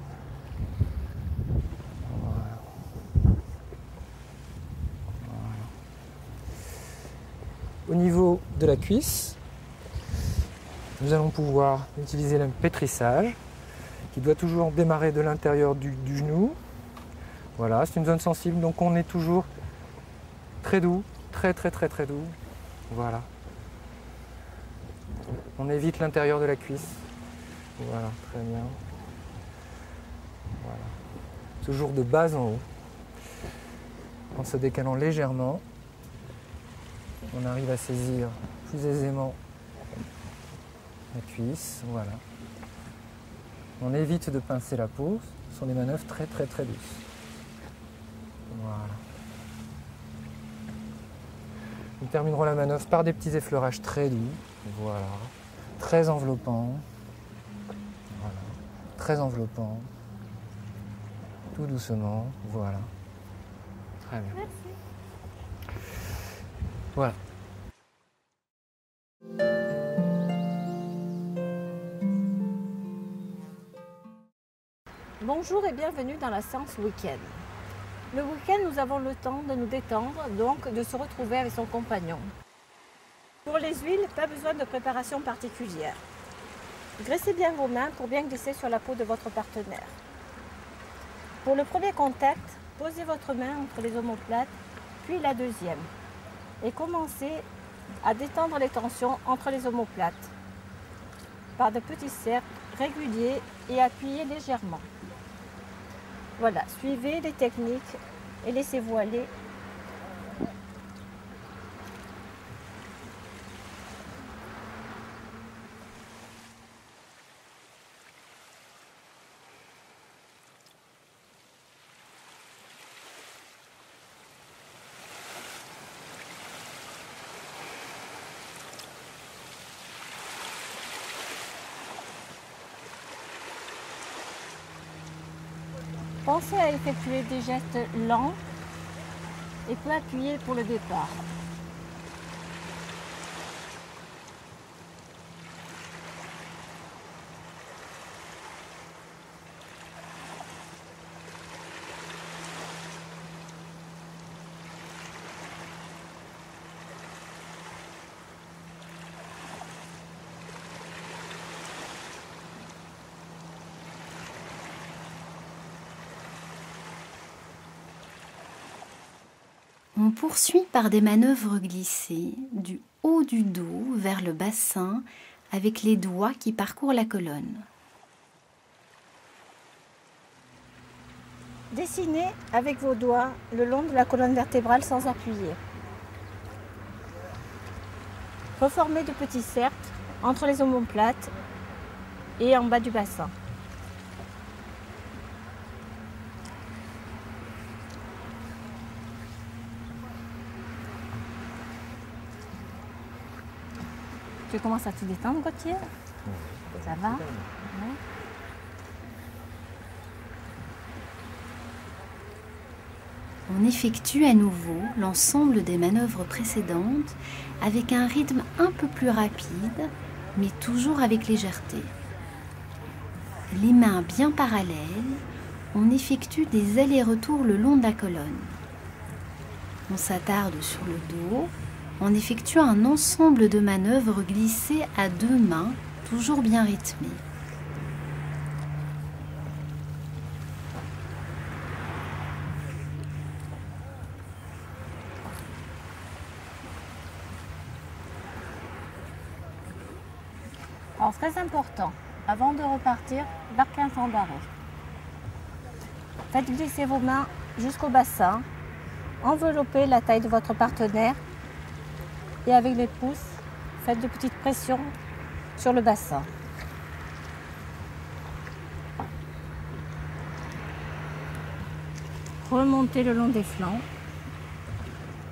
Voilà. Voilà. Au niveau de la cuisse, nous allons pouvoir utiliser le pétrissage qui doit toujours démarrer de l'intérieur du genou. Voilà, c'est une zone sensible, donc on est toujours très doux, très doux. Voilà. On évite l'intérieur de la cuisse. Voilà, très bien. Voilà. Toujours de bas en haut. En se décalant légèrement, on arrive à saisir plus aisément la cuisse. Voilà. On évite de pincer la peau. Ce sont des manœuvres très douces. Voilà. Nous terminerons la manœuvre par des petits effleurages très doux. Voilà. Très enveloppants. Voilà. Très enveloppants. Tout doucement. Voilà. Très bien. Merci. Voilà. Bonjour et bienvenue dans la séance week-end. Le week-end, nous avons le temps de nous détendre, donc de se retrouver avec son compagnon. Pour les huiles, pas besoin de préparation particulière. Graissez bien vos mains pour bien glisser sur la peau de votre partenaire. Pour le premier contact, posez votre main entre les omoplates, puis la deuxième. Et commencez à détendre les tensions entre les omoplates par de petits cercles réguliers et appuyez légèrement. Voilà, suivez les techniques et laissez-vous aller. Pensez à effectuer des gestes lents et peu appuyés pour le départ. On poursuit par des manœuvres glissées du haut du dos vers le bassin avec les doigts qui parcourent la colonne. Dessinez avec vos doigts le long de la colonne vertébrale sans appuyer. Reformez de petits cercles entre les omoplates et en bas du bassin. Tu commences à te détendre, Gauthier? Ça va? Ouais. On effectue à nouveau l'ensemble des manœuvres précédentes avec un rythme un peu plus rapide, mais toujours avec légèreté. Les mains bien parallèles, on effectue des allers-retours le long de la colonne. On s'attarde sur le dos en effectuant un ensemble de manœuvres glissées à 2 mains, toujours bien rythmées. Alors, très important, avant de repartir, marquez un temps d'arrêt. Faites glisser vos mains jusqu'au bassin, enveloppez la taille de votre partenaire et avec les pouces, faites de petites pressions sur le bassin. Remontez le long des flancs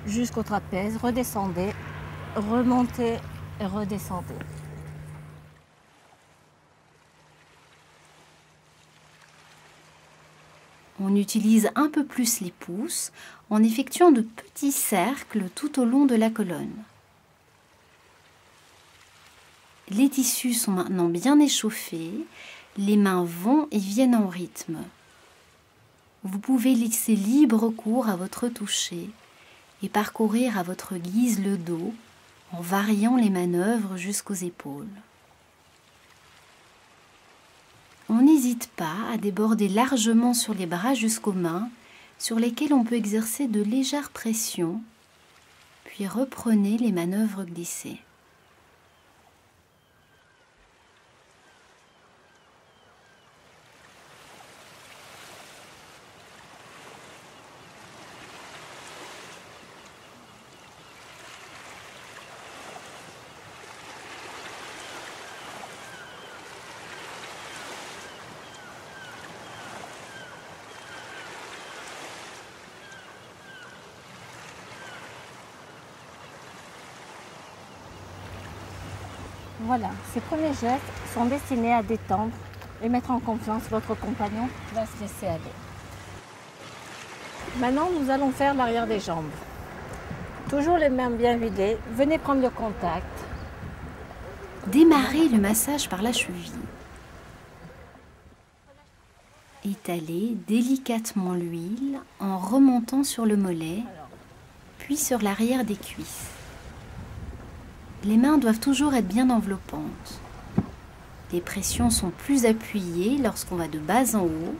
jusqu'au trapèze, redescendez, remontez et redescendez. On utilise un peu plus les pouces en effectuant de petits cercles tout au long de la colonne. Les tissus sont maintenant bien échauffés, les mains vont et viennent en rythme. Vous pouvez laisser libre cours à votre toucher et parcourir à votre guise le dos en variant les manœuvres jusqu'aux épaules. On n'hésite pas à déborder largement sur les bras jusqu'aux mains, sur lesquelles on peut exercer de légères pressions, puis reprenez les manœuvres glissées. Voilà, ces premiers gestes sont destinés à détendre et mettre en confiance votre compagnon qui va se laisser aller. Maintenant, nous allons faire l'arrière des jambes. Toujours les mains bien huilées, venez prendre le contact. Démarrez le massage par la cheville. Étalez délicatement l'huile en remontant sur le mollet, puis sur l'arrière des cuisses. Les mains doivent toujours être bien enveloppantes. Les pressions sont plus appuyées lorsqu'on va de bas en haut.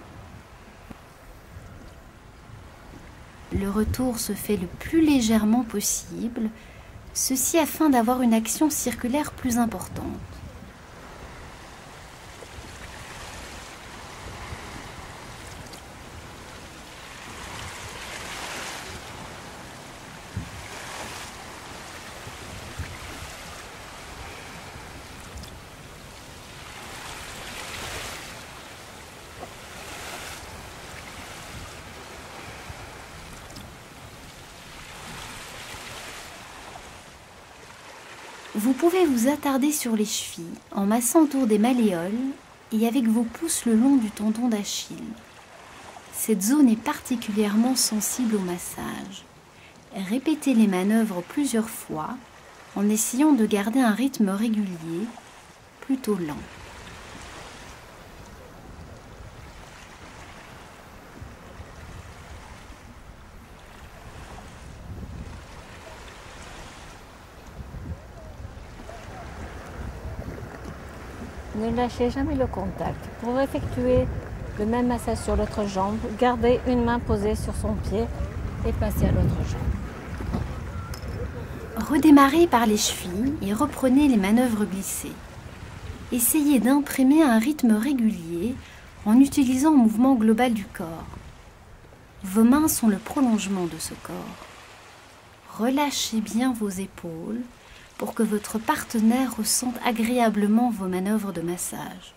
Le retour se fait le plus légèrement possible, ceci afin d'avoir une action circulaire plus importante. Vous pouvez vous attarder sur les chevilles en massant autour des malléoles et avec vos pouces le long du tendon d'Achille. Cette zone est particulièrement sensible au massage. Répétez les manœuvres plusieurs fois en essayant de garder un rythme régulier, plutôt lent. Ne lâchez jamais le contact. Pour effectuer le même massage sur l'autre jambe, gardez une main posée sur son pied et passez à l'autre jambe. Redémarrez par les chevilles et reprenez les manœuvres glissées. Essayez d'imprimer un rythme régulier en utilisant le mouvement global du corps. Vos mains sont le prolongement de ce corps. Relâchez bien vos épaules pour que votre partenaire ressente agréablement vos manœuvres de massage.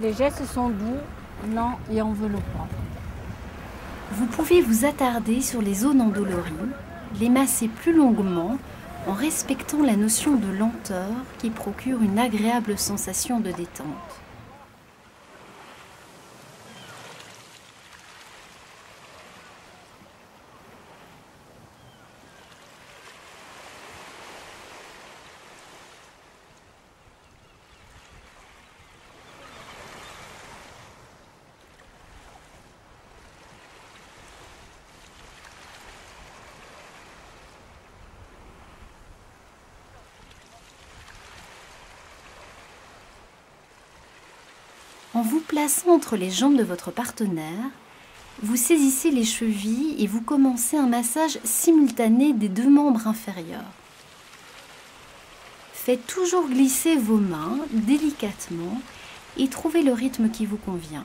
Les gestes sont doux, lents et enveloppants. Vous pouvez vous attarder sur les zones endolories, les masser plus longuement en respectant la notion de lenteur qui procure une agréable sensation de détente. En vous plaçant entre les jambes de votre partenaire, vous saisissez les chevilles et vous commencez un massage simultané des deux membres inférieurs. Faites toujours glisser vos mains délicatement et trouvez le rythme qui vous convient.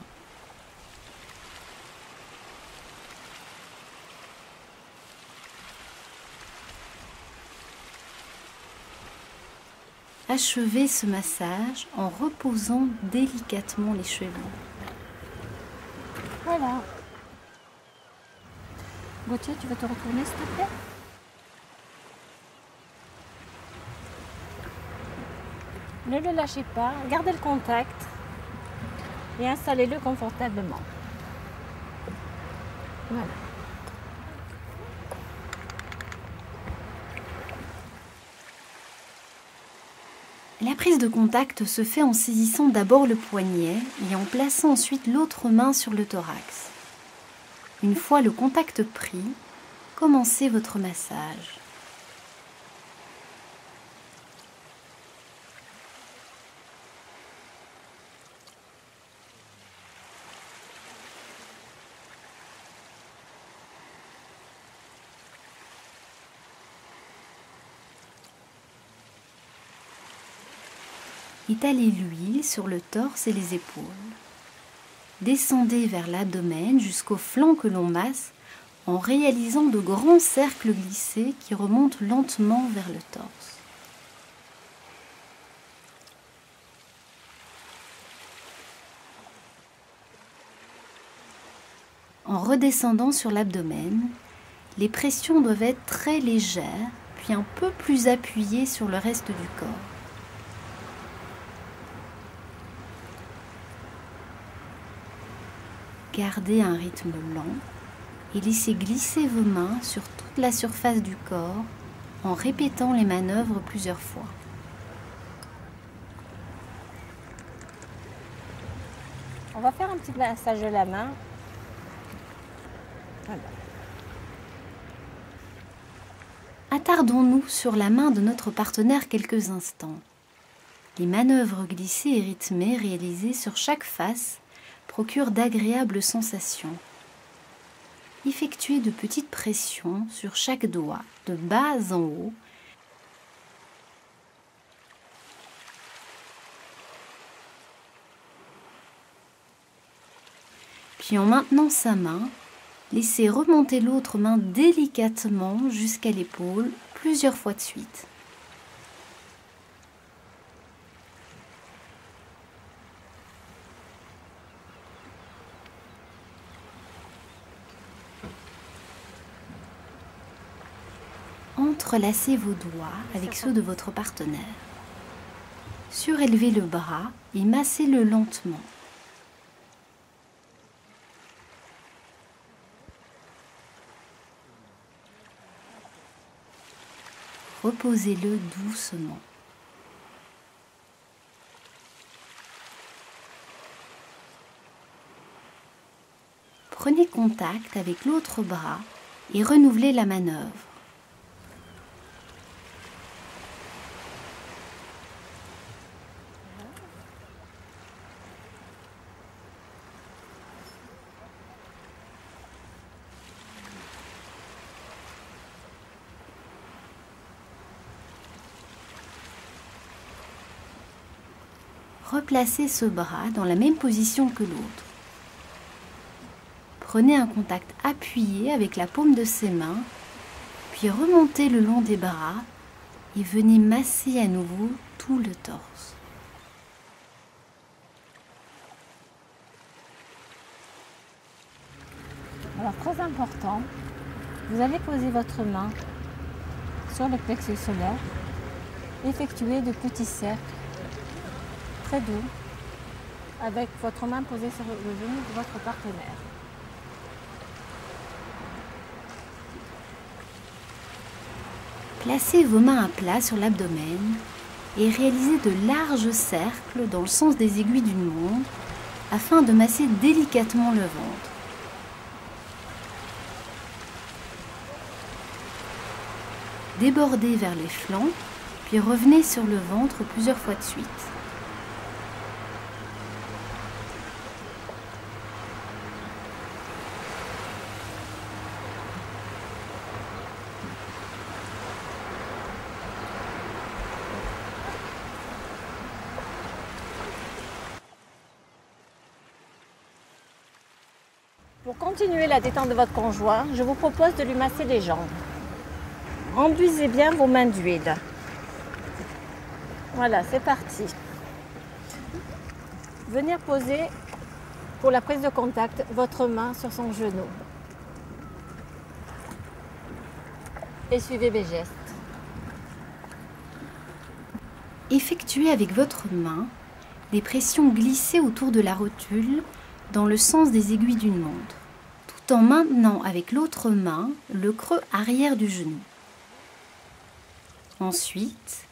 Achevez ce massage en reposant délicatement les chevilles. Voilà. Gauthier, tu vas te retourner s'il te plaît? Ne le lâchez pas, gardez le contact et installez-le confortablement. Voilà. La prise de contact se fait en saisissant d'abord le poignet et en plaçant ensuite l'autre main sur le thorax. Une fois le contact pris, commencez votre massage. Étalez l'huile sur le torse et les épaules. Descendez vers l'abdomen jusqu'au flanc que l'on masse en réalisant de grands cercles glissés qui remontent lentement vers le torse. En redescendant sur l'abdomen, les pressions doivent être très légères, puis un peu plus appuyées sur le reste du corps. Gardez un rythme lent et laissez glisser vos mains sur toute la surface du corps en répétant les manœuvres plusieurs fois. On va faire un petit massage de la main. Voilà. Attardons-nous sur la main de notre partenaire quelques instants. Les manœuvres glissées et rythmées réalisées sur chaque face procurent d'agréables sensations. Effectuez de petites pressions sur chaque doigt, de bas en haut. Puis en maintenant sa main, laissez remonter l'autre main délicatement jusqu'à l'épaule plusieurs fois de suite. Entrelacez vos doigts avec ceux de votre partenaire. Surélevez le bras et massez-le lentement. Reposez-le doucement. Prenez contact avec l'autre bras et renouvelez la manœuvre. Replacez ce bras dans la même position que l'autre. Prenez un contact appuyé avec la paume de ses mains, puis remontez le long des bras et venez masser à nouveau tout le torse. Alors très important, vous allez poser votre main sur le plexus solaire, effectuer de petits cercles très doux avec votre main posée sur le genou de votre partenaire. Placez vos mains à plat sur l'abdomen et réalisez de larges cercles dans le sens des aiguilles d'une montre afin de masser délicatement le ventre. Débordez vers les flancs, puis revenez sur le ventre plusieurs fois de suite. Pour continuer la détente de votre conjoint, je vous propose de lui masser les jambes. Enduisez bien vos mains d'huile. Voilà, c'est parti. Venir poser, pour la prise de contact, votre main sur son genou. Et suivez mes gestes. Effectuez avec votre main des pressions glissées autour de la rotule dans le sens des aiguilles d'une montre, tout en maintenant avec l'autre main le creux arrière du genou. Ensuite,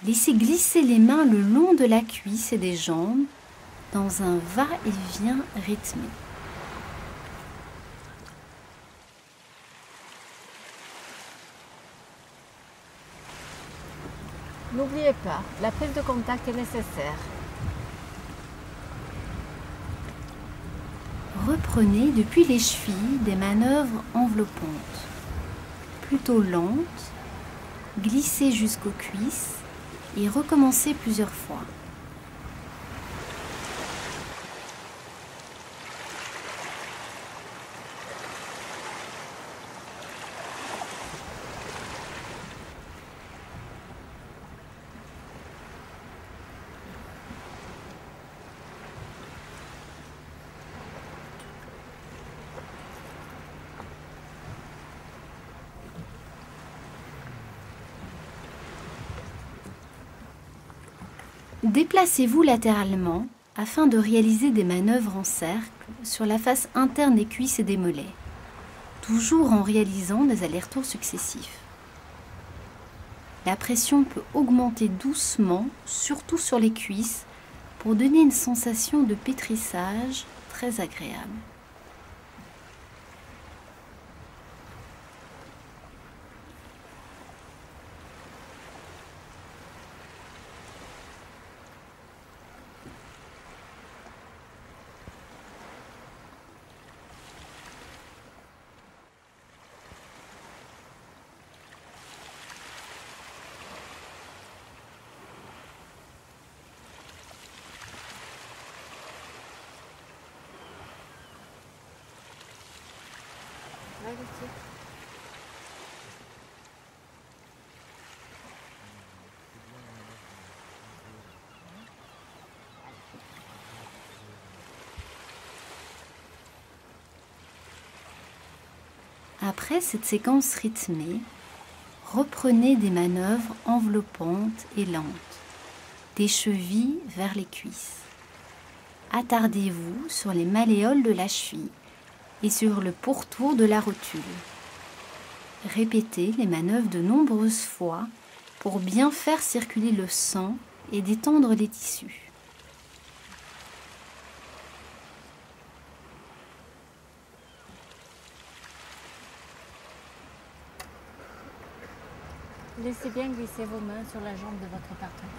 laissez glisser les mains le long de la cuisse et des jambes dans un va-et-vient rythmé. N'oubliez pas, la prise de contact est nécessaire. Reprenez depuis les chevilles des manœuvres enveloppantes, plutôt lentes. Glissez jusqu'aux cuisses et recommencez plusieurs fois. Déplacez-vous latéralement afin de réaliser des manœuvres en cercle sur la face interne des cuisses et des mollets, toujours en réalisant des allers-retours successifs. La pression peut augmenter doucement, surtout sur les cuisses, pour donner une sensation de pétrissage très agréable. Après cette séquence rythmée, reprenez des manœuvres enveloppantes et lentes, des chevilles vers les cuisses. Attardez-vous sur les malléoles de la cheville et sur le pourtour de la rotule. Répétez les manœuvres de nombreuses fois pour bien faire circuler le sang et détendre les tissus. Laissez bien glisser vos mains sur la jambe de votre partenaire.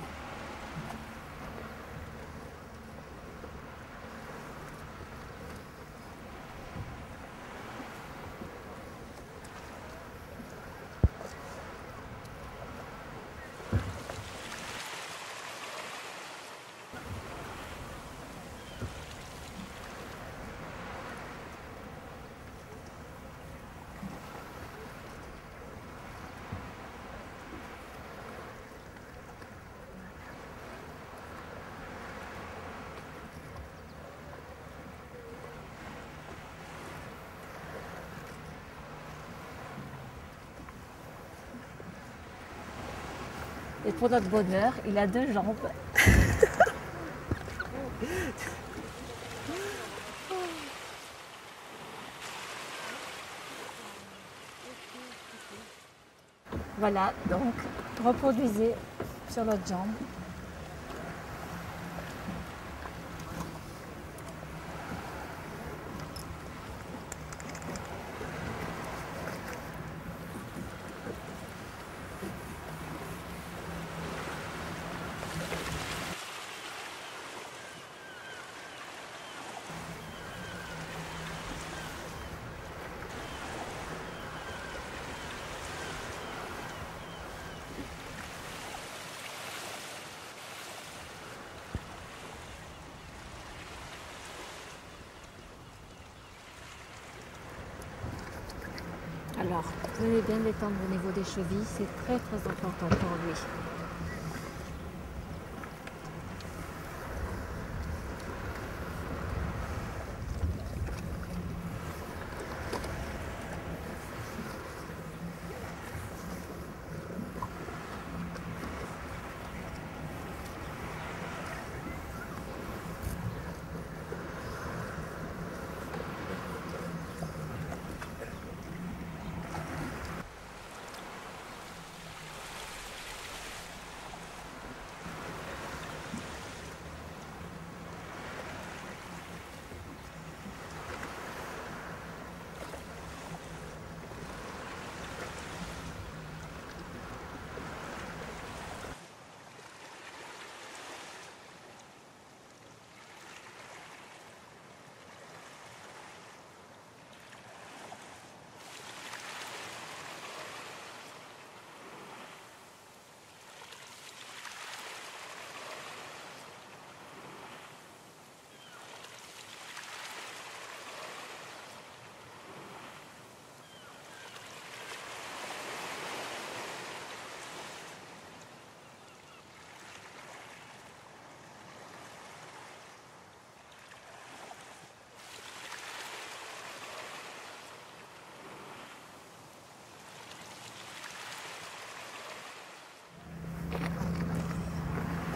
Et pour notre bonheur, il a 2 jambes. Voilà, donc reproduisez sur l'autre jambe. Alors, vous allez bien l'étendre au niveau des chevilles, c'est très important pour lui.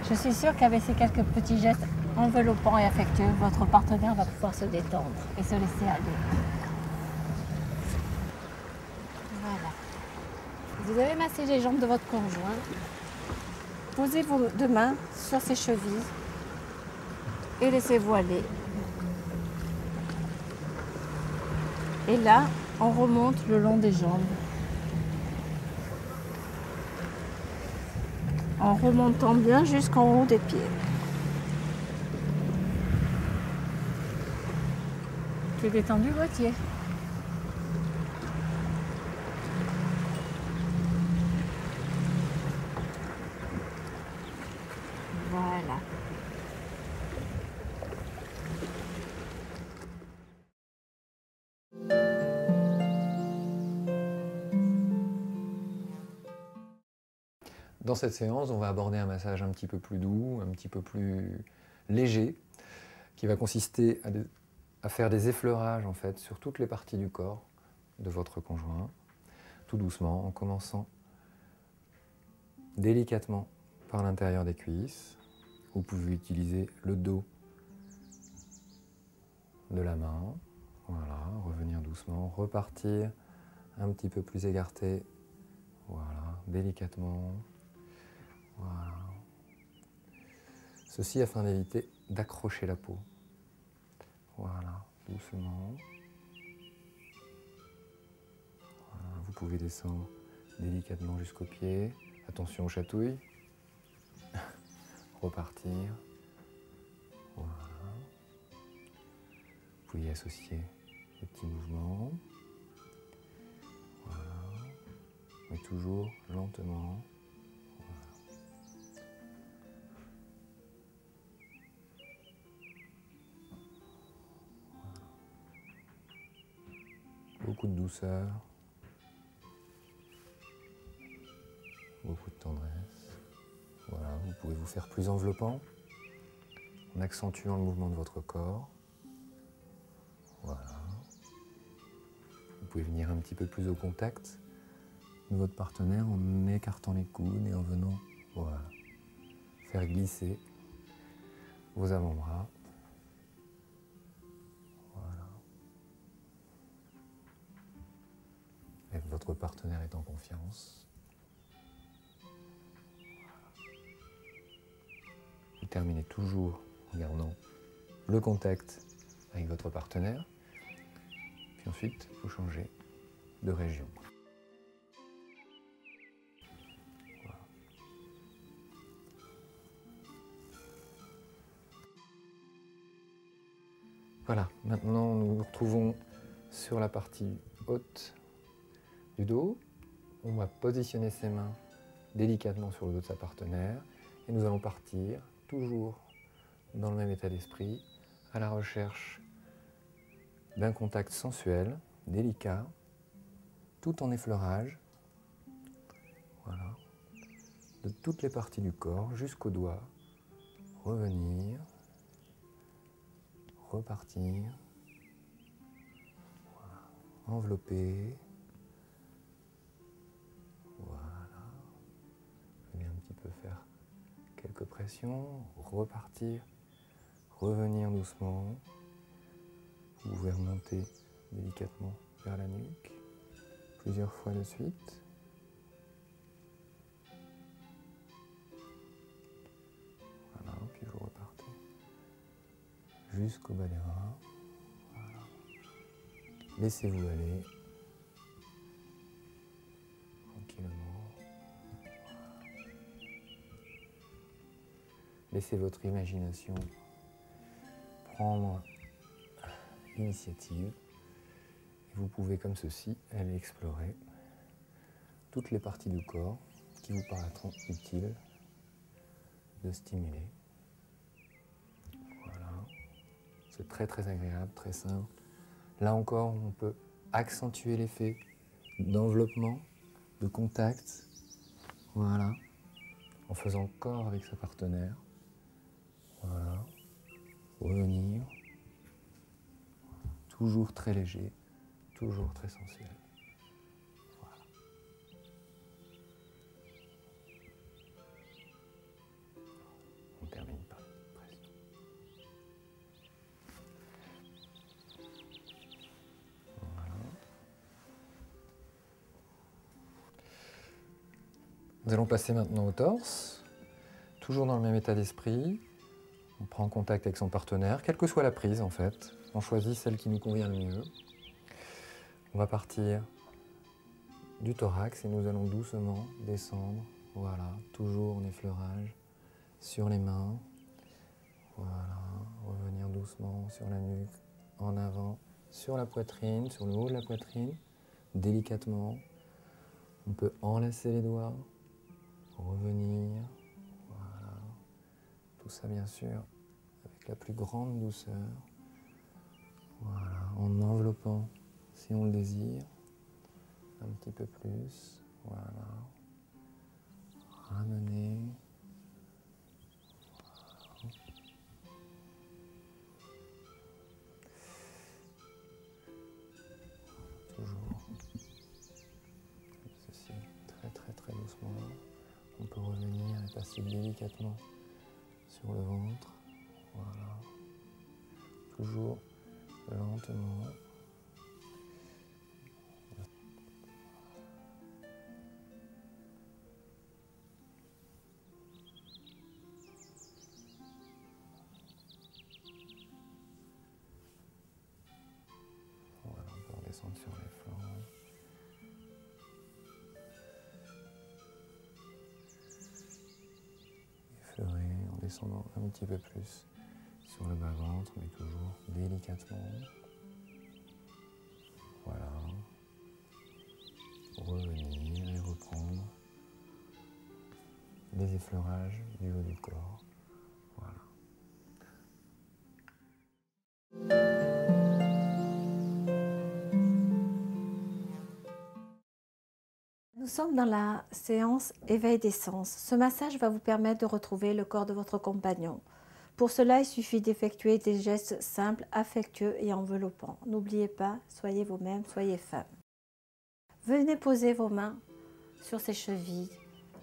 Je suis sûre qu'avec ces quelques petits gestes enveloppants et affectueux, votre partenaire va pouvoir se détendre et se laisser aller. Voilà. Vous avez massé les jambes de votre conjoint. Posez vos 2 mains sur ses chevilles et laissez-vous aller. Et là, on remonte le long des jambes. En remontant bien jusqu'en haut des pieds. Tu es détendu, Gauthier? Voilà. Dans cette séance, on va aborder un massage un petit peu plus doux, un petit peu plus léger, qui va consister à faire des effleurages en fait sur toutes les parties du corps de votre conjoint, tout doucement, en commençant délicatement par l'intérieur des cuisses. Vous pouvez utiliser le dos de la main, voilà, revenir doucement, repartir un petit peu plus écarté, voilà, délicatement. Voilà. Ceci afin d'éviter d'accrocher la peau. Voilà, doucement. Voilà, vous pouvez descendre délicatement jusqu'aux pieds. Attention aux chatouilles. Repartir. Voilà. Vous pouvez y associer des petits mouvements. Voilà. Mais toujours lentement. Beaucoup de douceur, beaucoup de tendresse. Voilà, vous pouvez vous faire plus enveloppant en accentuant le mouvement de votre corps. Voilà. Vous pouvez venir un petit peu plus au contact de votre partenaire en écartant les coudes et en venant Voilà. Faire glisser vos avant-bras. Voilà. Et votre partenaire est en confiance. Vous terminez toujours en gardant le contact avec votre partenaire. Puis ensuite, vous changez de région. Voilà. Voilà, maintenant nous nous retrouvons sur la partie haute du dos. On va positionner ses mains délicatement sur le dos de sa partenaire et nous allons partir, toujours dans le même état d'esprit, à la recherche d'un contact sensuel, délicat, tout en effleurage, voilà, de toutes les parties du corps jusqu'aux doigts, revenir, repartir, voilà, envelopper, voilà, venez un petit peu faire quelques pressions, repartir, revenir doucement. Vous pouvez remonter délicatement vers la nuque, plusieurs fois de suite. Voilà, puis vous repartez jusqu'au bas des reins. Voilà. Laissez-vous aller tranquillement. Voilà. Laissez votre imagination prendre l'initiative. Et vous pouvez, comme ceci, aller explorer toutes les parties du corps qui vous paraîtront utiles de stimuler. Voilà. C'est très très agréable, très simple. Là encore, on peut accentuer l'effet d'enveloppement, de contact. Voilà. En faisant corps avec sa partenaire. Voilà. Revenir. Toujours très léger, toujours très sensuel. Voilà. On termine par une pression. Voilà. Nous allons passer maintenant au torse, toujours dans le même état d'esprit. On prend contact avec son partenaire, quelle que soit la prise en fait. On choisit celle qui nous convient le mieux. On va partir du thorax et nous allons doucement descendre. Voilà, toujours en effleurage sur les mains. Voilà, revenir doucement sur la nuque, en avant, sur la poitrine, sur le haut de la poitrine, délicatement. On peut enlacer les doigts, revenir. Voilà, tout ça bien sûr avec la plus grande douceur. Voilà, en enveloppant, si on le désire, un petit peu plus, voilà, ramener, voilà. Toujours, ceci, très très très doucement, on peut revenir et passer délicatement sur le ventre, voilà, toujours lentement. Voilà, on peut redescendre sur les flancs. Effleurer en descendant un petit peu plus sur le bas-ventre, mais toujours délicatement. Voilà. Revenir et reprendre les effleurages du haut du corps. Voilà. Nous sommes dans la séance éveil des sens. Ce massage va vous permettre de retrouver le corps de votre compagnon. Pour cela, il suffit d'effectuer des gestes simples, affectueux et enveloppants. N'oubliez pas, soyez vous-même, soyez femme. Venez poser vos mains sur ses chevilles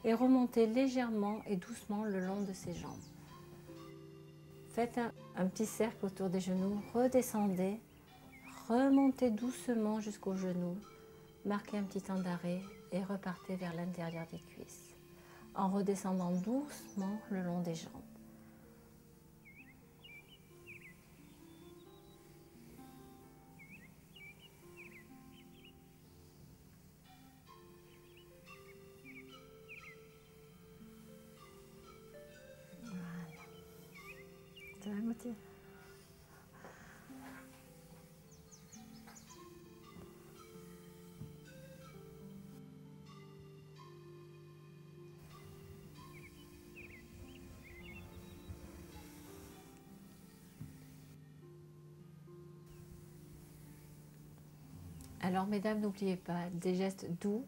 et remontez légèrement et doucement le long de ses jambes. Faites un petit cercle autour des genoux, redescendez, remontez doucement jusqu'aux genoux, marquez un petit temps d'arrêt et repartez vers l'intérieur des cuisses, en redescendant doucement le long des jambes. C'est la moitié. Alors mesdames, n'oubliez pas des gestes doux,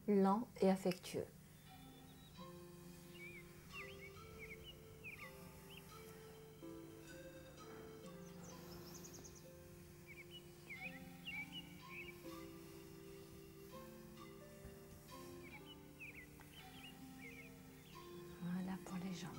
lents et affectueux. Voilà pour les jambes.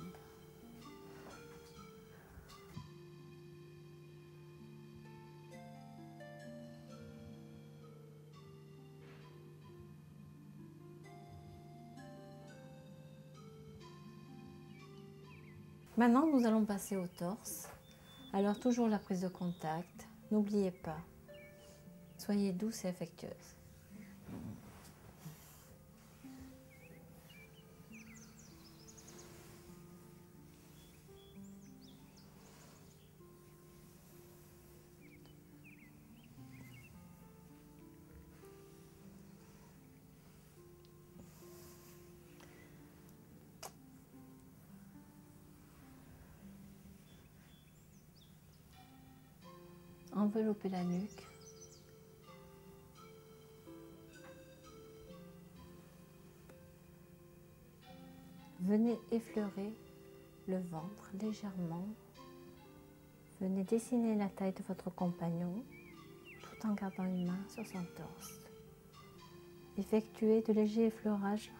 Maintenant, nous allons passer au torse. Alors, toujours la prise de contact. N'oubliez pas, soyez douce et affectueuse. Enveloppez la nuque. Venez effleurer le ventre légèrement. Venez dessiner la taille de votre compagnon tout en gardant une main sur son torse. Effectuez de légers effleurages.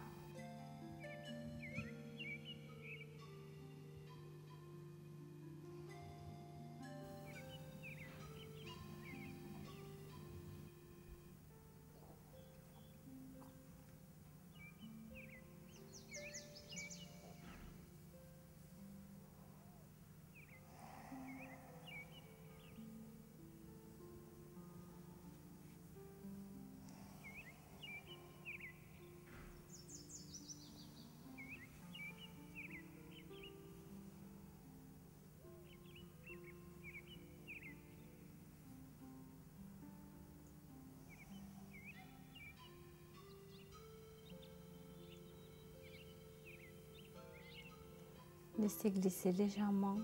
Laissez glisser légèrement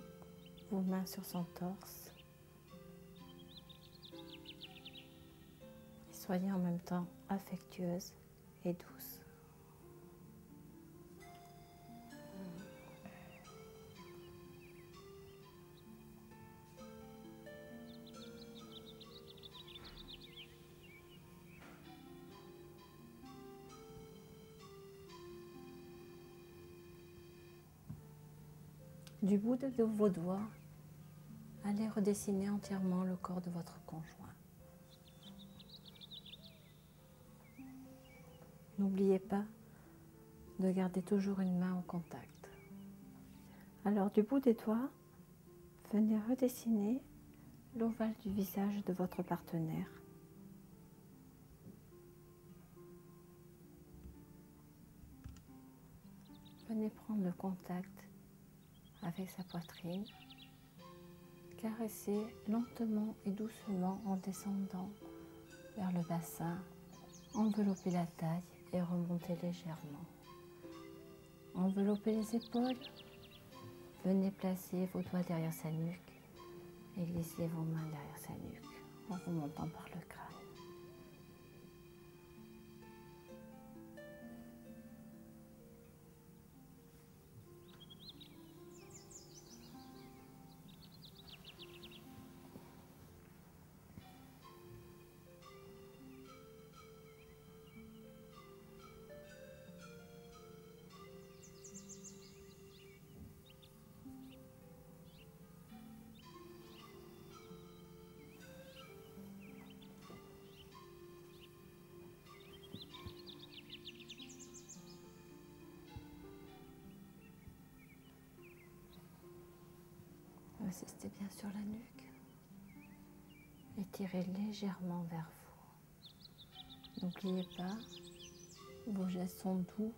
vos mains sur son torse. Et soyez en même temps affectueuse et douce. Du bout de vos doigts, allez redessiner entièrement le corps de votre conjoint. N'oubliez pas de garder toujours une main au contact. Alors du bout des doigts, venez redessiner l'ovale du visage de votre partenaire. Venez prendre le contact avec sa poitrine. Caressez lentement et doucement en descendant vers le bassin. Enveloppez la taille et remontez légèrement. Enveloppez les épaules. Venez placer vos doigts derrière sa nuque et glissez vos mains derrière sa nuque en remontant par le crâne. Insistez bien sur la nuque. Étirez légèrement vers vous. N'oubliez pas, vos gestes sont doux,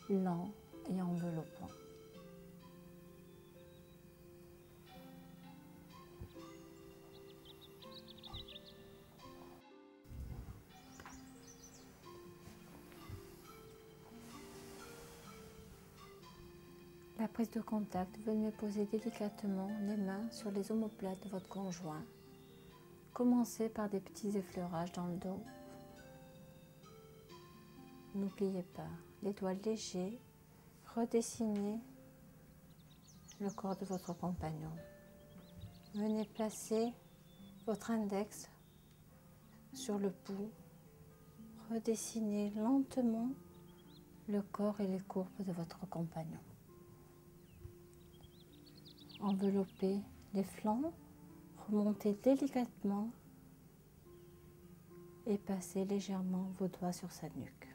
lents et enveloppants. La prise de contact, venez poser délicatement les mains sur les omoplates de votre conjoint. Commencez par des petits effleurages dans le dos. N'oubliez pas, les doigts légers, redessinez le corps de votre compagnon. Venez placer votre index sur le pouls. Redessinez lentement le corps et les courbes de votre compagnon. Enveloppez les flancs, remontez délicatement et passez légèrement vos doigts sur sa nuque.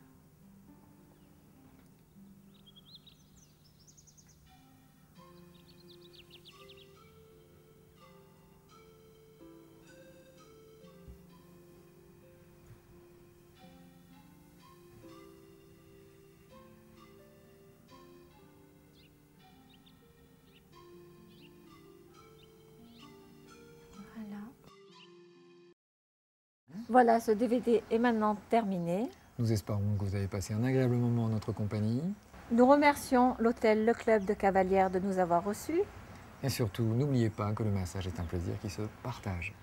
Voilà, ce DVD est maintenant terminé. Nous espérons que vous avez passé un agréable moment en notre compagnie. Nous remercions l'hôtel Le Club de Cavalières de nous avoir reçus. Et surtout, n'oubliez pas que le massage est un plaisir qui se partage.